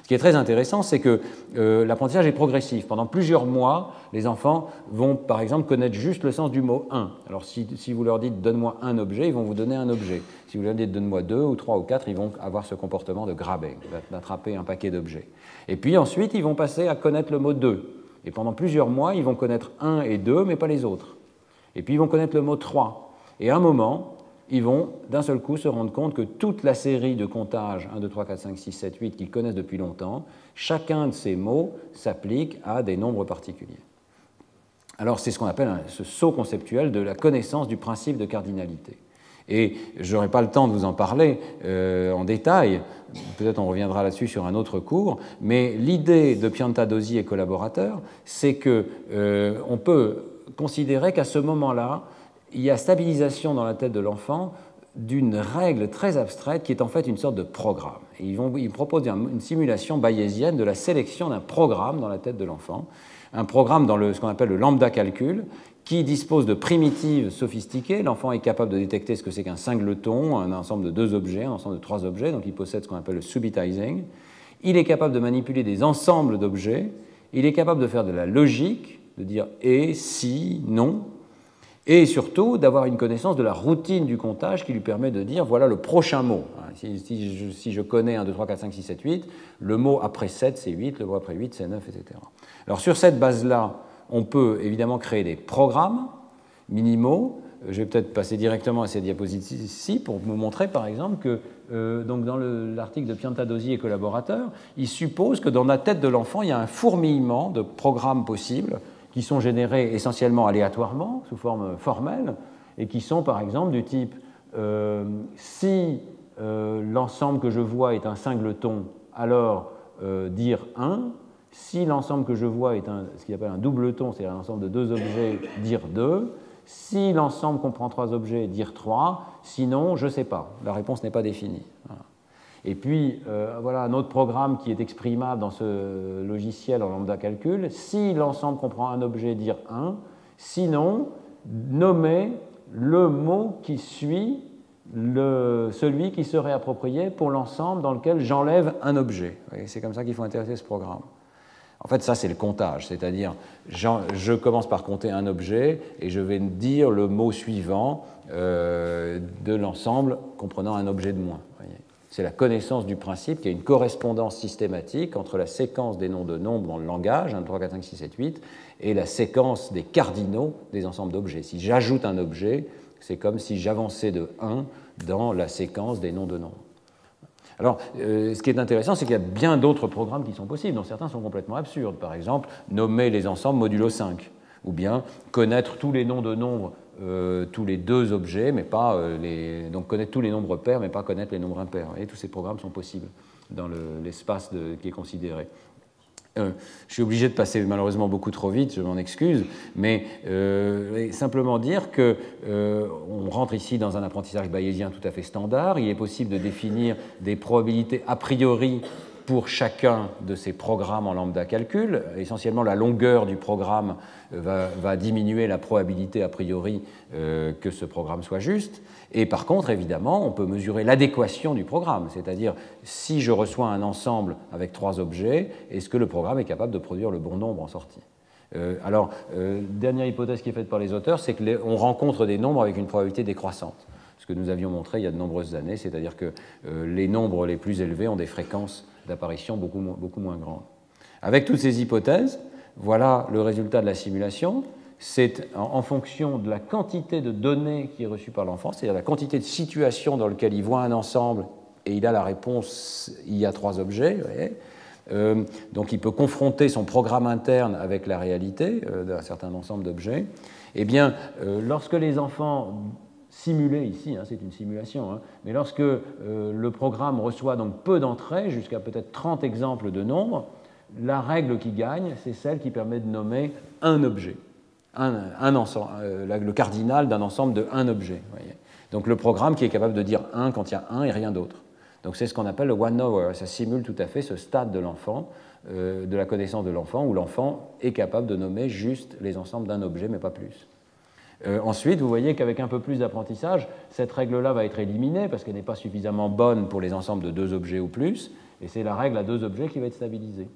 Ce qui est très intéressant, c'est que l'apprentissage est progressif. Pendant plusieurs mois, les enfants vont par exemple connaître juste le sens du mot 1. Alors si vous leur dites donne-moi un objet, ils vont vous donner un objet. Si vous leur dites donne-moi 2 ou 3 ou 4, ils vont avoir ce comportement de grabbing, d'attraper un paquet d'objets. Et puis ensuite, ils vont passer à connaître le mot 2. Et pendant plusieurs mois, ils vont connaître 1 et 2, mais pas les autres. Et puis ils vont connaître le mot 3. Et à un moment, ils vont d'un seul coup se rendre compte que toute la série de comptages 1, 2, 3, 4, 5, 6, 7, 8 qu'ils connaissent depuis longtemps, chacun de ces mots s'applique à des nombres particuliers. Alors c'est ce qu'on appelle ce saut conceptuel de la connaissance du principe de cardinalité. Et je n'aurai pas le temps de vous en parler en détail, peut-être on reviendra là-dessus sur un autre cours, mais l'idée de Piantadosi et collaborateurs, c'est qu'on peut considérer qu'à ce moment-là, il y a stabilisation dans la tête de l'enfant d'une règle très abstraite qui est en fait une sorte de programme. Et ils proposent une simulation bayésienne de la sélection d'un programme dans la tête de l'enfant, un programme dans ce qu'on appelle le lambda calcul, qui dispose de primitives sophistiquées. L'enfant est capable de détecter ce que c'est qu'un singleton, un ensemble de 2 objets, un ensemble de 3 objets, donc il possède ce qu'on appelle le subitizing. Il est capable de manipuler des ensembles d'objets, il est capable de faire de la logique, de dire et, si, non, et surtout d'avoir une connaissance de la routine du comptage qui lui permet de dire voilà le prochain mot. Si je connais 1, 2, 3, 4, 5, 6, 7, 8, le mot après 7 c'est 8, le mot après 8 c'est 9, etc. Alors sur cette base-là, on peut évidemment créer des programmes minimaux. Je vais peut-être passer directement à ces diapositives ici pour vous montrer par exemple que donc dans l'article de Piantadosi et collaborateurs, il suppose que dans la tête de l'enfant, il y a un fourmillement de programmes possibles qui sont générés essentiellement aléatoirement, sous forme formelle, et qui sont par exemple du type si l'ensemble que je vois est un singleton, alors dire 1, si l'ensemble que je vois est ce qu'il appelle un doubleton, c'est-à-dire un ensemble de 2 objets, dire 2, si l'ensemble comprend 3 objets, dire 3, sinon, je ne sais pas, la réponse n'est pas définie. Voilà. Et puis, voilà un autre programme qui est exprimable dans ce logiciel en lambda calcul. Si l'ensemble comprend un objet, dire 1. Sinon, nommer le mot qui suit celui qui serait approprié pour l'ensemble dans lequel j'enlève un objet. C'est comme ça qu'il faut intéresser ce programme. En fait, ça, c'est le comptage, c'est-à-dire je commence par compter un objet et je vais dire le mot suivant de l'ensemble comprenant un objet de moins. C'est la connaissance du principe qu'il y a une correspondance systématique entre la séquence des noms de nombres dans le langage, 1, 2, 3, 4, 5, 6, 7, 8, et la séquence des cardinaux des ensembles d'objets. Si j'ajoute un objet, c'est comme si j'avançais de 1 dans la séquence des noms de nombres. Alors, ce qui est intéressant, c'est qu'il y a bien d'autres programmes qui sont possibles, dont certains sont complètement absurdes. Par exemple, nommer les ensembles modulo 5, ou bien connaître tous les noms de nombres, tous les 2 objets, mais pas donc connaître tous les nombres pairs, mais pas connaître les nombres impairs. Et tous ces programmes sont possibles dans l'espace qui est considéré. Je suis obligé de passer malheureusement beaucoup trop vite, je m'en excuse, mais simplement dire qu'on rentre ici dans un apprentissage bayésien tout à fait standard. Il est possible de définir des probabilités a priori pour chacun de ces programmes en lambda calcul. Essentiellement, la longueur du programme va diminuer la probabilité a priori que ce programme soit juste. Et par contre, évidemment, on peut mesurer l'adéquation du programme, c'est-à-dire si je reçois un ensemble avec 3 objets, est-ce que le programme est capable de produire le bon nombre en sortie? Dernière hypothèse qui est faite par les auteurs, c'est qu'on rencontre des nombres avec une probabilité décroissante. Ce que nous avions montré il y a de nombreuses années, c'est-à-dire que les nombres les plus élevés ont des fréquences d'apparition beaucoup moins grandes. Avec toutes ces hypothèses, voilà le résultat de la simulation. C'est en fonction de la quantité de données qui est reçue par l'enfant, c'est-à-dire la quantité de situations dans lesquelles il voit un ensemble et il a la réponse, il y a 3 objets, vous voyez. Donc il peut confronter son programme interne avec la réalité d'un certain ensemble d'objets. Eh bien, lorsque les enfants simulés ici, c'est une simulation, mais lorsque le programme reçoit donc peu d'entrées, jusqu'à peut-être 30 exemples de nombres, la règle qui gagne, c'est celle qui permet de nommer un objet, le cardinal d'un ensemble de un objet. Voyez. Donc le programme qui est capable de dire 1 quand il y a 1 et rien d'autre. Donc c'est ce qu'on appelle le one-knower. Ça simule tout à fait ce stade de l'enfant, de la connaissance de l'enfant, où l'enfant est capable de nommer juste les ensembles d'un objet, mais pas plus. Ensuite, vous voyez qu'avec un peu plus d'apprentissage, cette règle-là va être éliminée parce qu'elle n'est pas suffisamment bonne pour les ensembles de 2 objets ou plus, et c'est la règle à 2 objets qui va être stabilisée.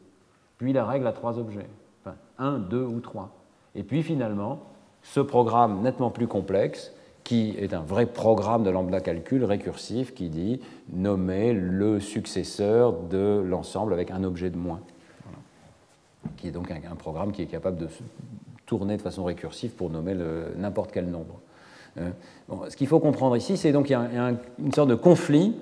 Puis la règle à 3 objets, enfin 1, 2 ou 3. Et puis finalement, ce programme nettement plus complexe, qui est un vrai programme de lambda calcul récursif qui dit nommer le successeur de l'ensemble avec un objet de moins. Voilà. Qui est donc un programme qui est capable de tourner de façon récursive pour nommer n'importe quel nombre. Ce qu'il faut comprendre ici, c'est donc qu'il y a une sorte de conflit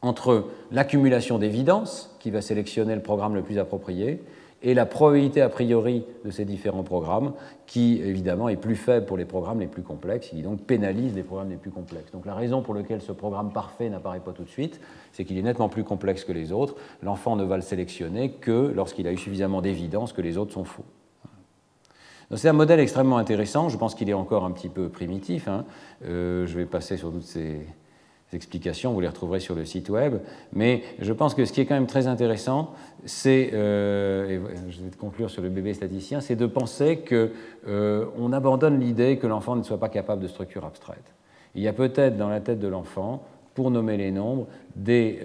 entre l'accumulation d'évidence, qui va sélectionner le programme le plus approprié, et la probabilité a priori de ces différents programmes, qui évidemment est plus faible pour les programmes les plus complexes, et qui donc pénalise les programmes les plus complexes. Donc la raison pour laquelle ce programme parfait n'apparaît pas tout de suite, c'est qu'il est nettement plus complexe que les autres. L'enfant ne va le sélectionner que lorsqu'il a eu suffisamment d'évidence que les autres sont faux. C'est un modèle extrêmement intéressant, je pense qu'il est encore un petit peu primitif. Je vais passer sur toutes ces explications, vous les retrouverez sur le site web, mais je pense que ce qui est quand même très intéressant, c'est, et je vais conclure sur le bébé statisticien, c'est de penser qu'on abandonne l'idée que l'enfant ne soit pas capable de structure abstraite. Il y a peut-être dans la tête de l'enfant, pour nommer les nombres, des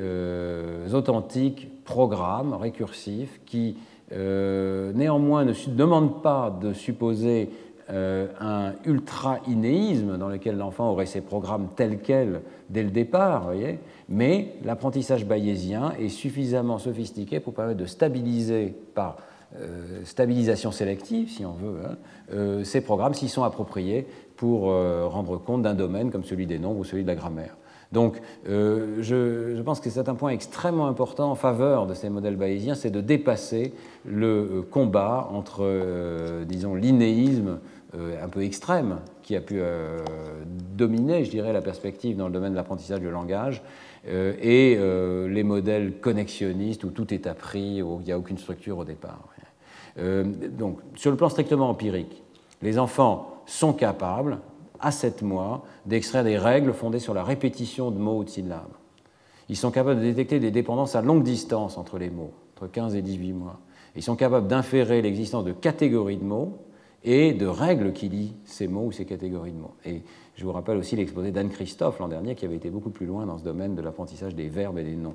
authentiques programmes récursifs qui néanmoins ne demande pas de supposer un ultra-inéisme dans lequel l'enfant aurait ses programmes tels quels dès le départ, voyez, mais l'apprentissage bayésien est suffisamment sophistiqué pour permettre de stabiliser par stabilisation sélective, si on veut, ces programmes s'ils sont appropriés pour rendre compte d'un domaine comme celui des nombres ou celui de la grammaire. Donc, je pense que c'est un point extrêmement important en faveur de ces modèles bayésiens, c'est de dépasser le combat entre, disons, l'inéisme un peu extrême qui a pu dominer, je dirais, la perspective dans le domaine de l'apprentissage du langage et les modèles connexionnistes où tout est appris, où il n'y a aucune structure au départ. Donc, sur le plan strictement empirique, les enfants sont capables, à 7 mois, d'extraire des règles fondées sur la répétition de mots ou de syllabes. Ils sont capables de détecter des dépendances à longue distance entre les mots, entre 15 et 18 mois. Ils sont capables d'inférer l'existence de catégories de mots et de règles qui lient ces mots ou ces catégories de mots. Et je vous rappelle aussi l'exposé d'Anne Christophe l'an dernier, qui avait été beaucoup plus loin dans ce domaine de l'apprentissage des verbes et des noms.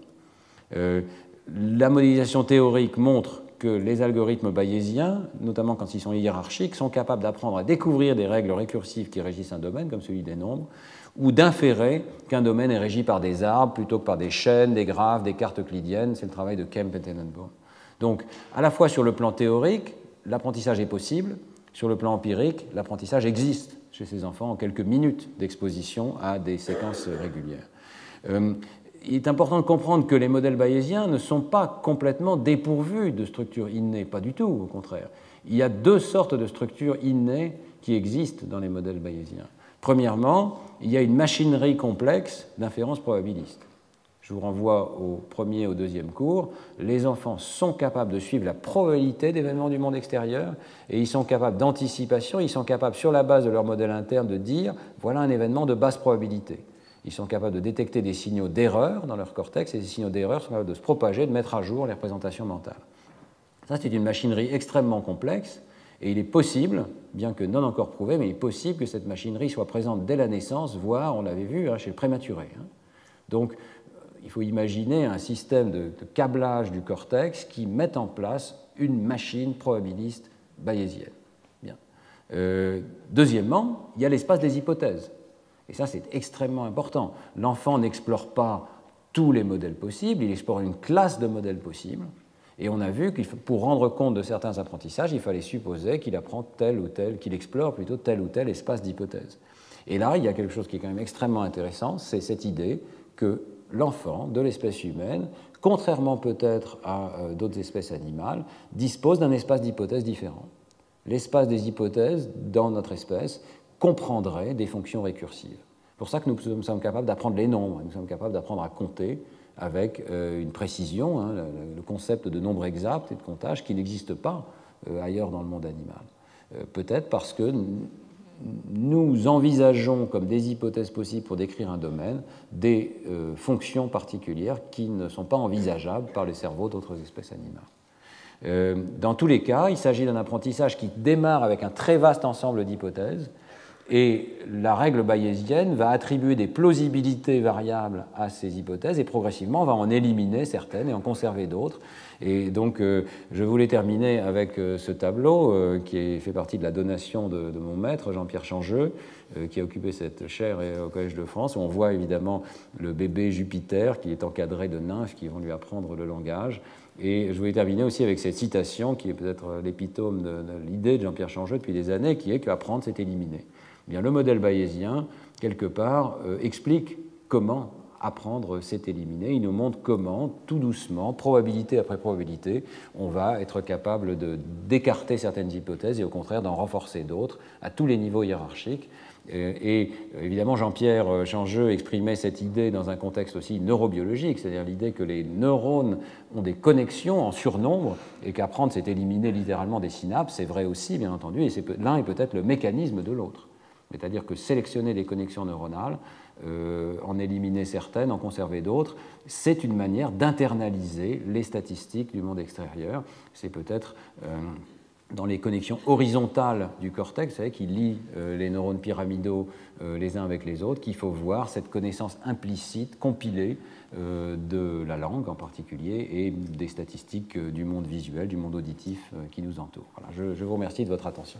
La modélisation théorique montre que les algorithmes bayésiens, notamment quand ils sont hiérarchiques, sont capables d'apprendre à découvrir des règles récursives qui régissent un domaine, comme celui des nombres, ou d'inférer qu'un domaine est régi par des arbres plutôt que par des chaînes, des graphes, des cartes euclidiennes. C'est le travail de Kemp et Tenenbaum. Donc, à la fois sur le plan théorique, l'apprentissage est possible, sur le plan empirique, l'apprentissage existe chez ces enfants en quelques minutes d'exposition à des séquences régulières. Il est important de comprendre que les modèles bayésiens ne sont pas complètement dépourvus de structures innées, pas du tout, au contraire. Il y a 2 sortes de structures innées qui existent dans les modèles bayésiens. Premièrement, il y a une machinerie complexe d'inférence probabiliste. Je vous renvoie au premier et au deuxième cours. Les enfants sont capables de suivre la probabilité d'événements du monde extérieur et ils sont capables d'anticipation, ils sont capables, sur la base de leur modèle interne, de dire voilà un événement de basse probabilité. Ils sont capables de détecter des signaux d'erreur dans leur cortex, et ces signaux d'erreur sont capables de se propager, de mettre à jour les représentations mentales. Ça, c'est une machinerie extrêmement complexe, et il est possible, bien que non encore prouvé, mais il est possible que cette machinerie soit présente dès la naissance, voire, on l'avait vu, chez le prématuré. Donc, il faut imaginer un système de câblage du cortex qui met en place une machine probabiliste bayésienne. Bien. Deuxièmement, il y a l'espace des hypothèses. Et ça, c'est extrêmement important. L'enfant n'explore pas tous les modèles possibles, il explore une classe de modèles possibles. Et on a vu que pour rendre compte de certains apprentissages, il fallait supposer qu'il apprend qu'il explore plutôt tel ou tel espace d'hypothèses. Et là, il y a quelque chose qui est quand même extrêmement intéressant, c'est cette idée que l'enfant de l'espèce humaine, contrairement peut-être à d'autres espèces animales, dispose d'un espace d'hypothèses différent. L'espace des hypothèses, dans notre espèce, comprendrait des fonctions récursives. C'est pour ça que nous sommes capables d'apprendre les nombres, nous sommes capables d'apprendre à compter avec une précision, le concept de nombre exact et de comptage qui n'existe pas ailleurs dans le monde animal. Peut-être parce que nous envisageons comme des hypothèses possibles pour décrire un domaine des fonctions particulières qui ne sont pas envisageables par le cerveau d'autres espèces animales. Dans tous les cas, il s'agit d'un apprentissage qui démarre avec un très vaste ensemble d'hypothèses, et la règle bayésienne va attribuer des plausibilités variables à ces hypothèses et progressivement on va en éliminer certaines et en conserver d'autres. Et donc je voulais terminer avec ce tableau qui fait partie de la donation de mon maître Jean-Pierre Changeux, qui a occupé cette chaire au Collège de France, où on voit évidemment le bébé Jupiter qui est encadré de nymphes qui vont lui apprendre le langage. Et je voulais terminer aussi avec cette citation qui est peut-être l'épitome de l'idée de Jean-Pierre Changeux depuis des années, qui est qu'apprendre, c'est éliminer. Bien, le modèle bayésien, quelque part, explique comment apprendre, c'est éliminer. Il nous montre comment, tout doucement, probabilité après probabilité, on va être capable d'écarter certaines hypothèses et au contraire d'en renforcer d'autres à tous les niveaux hiérarchiques. Et évidemment, Jean-Pierre Changeux exprimait cette idée dans un contexte aussi neurobiologique, c'est-à-dire l'idée que les neurones ont des connexions en surnombre et qu'apprendre, c'est éliminer littéralement des synapses. C'est vrai aussi, bien entendu, et l'un est peut-être le mécanisme de l'autre. C'est-à-dire que sélectionner les connexions neuronales, en éliminer certaines, en conserver d'autres, c'est une manière d'internaliser les statistiques du monde extérieur. C'est peut-être dans les connexions horizontales du cortex, vous savez, qui lient les neurones pyramidaux les uns avec les autres, qu'il faut voir cette connaissance implicite, compilée de la langue en particulier et des statistiques du monde visuel, du monde auditif qui nous entoure. Voilà, je vous remercie de votre attention.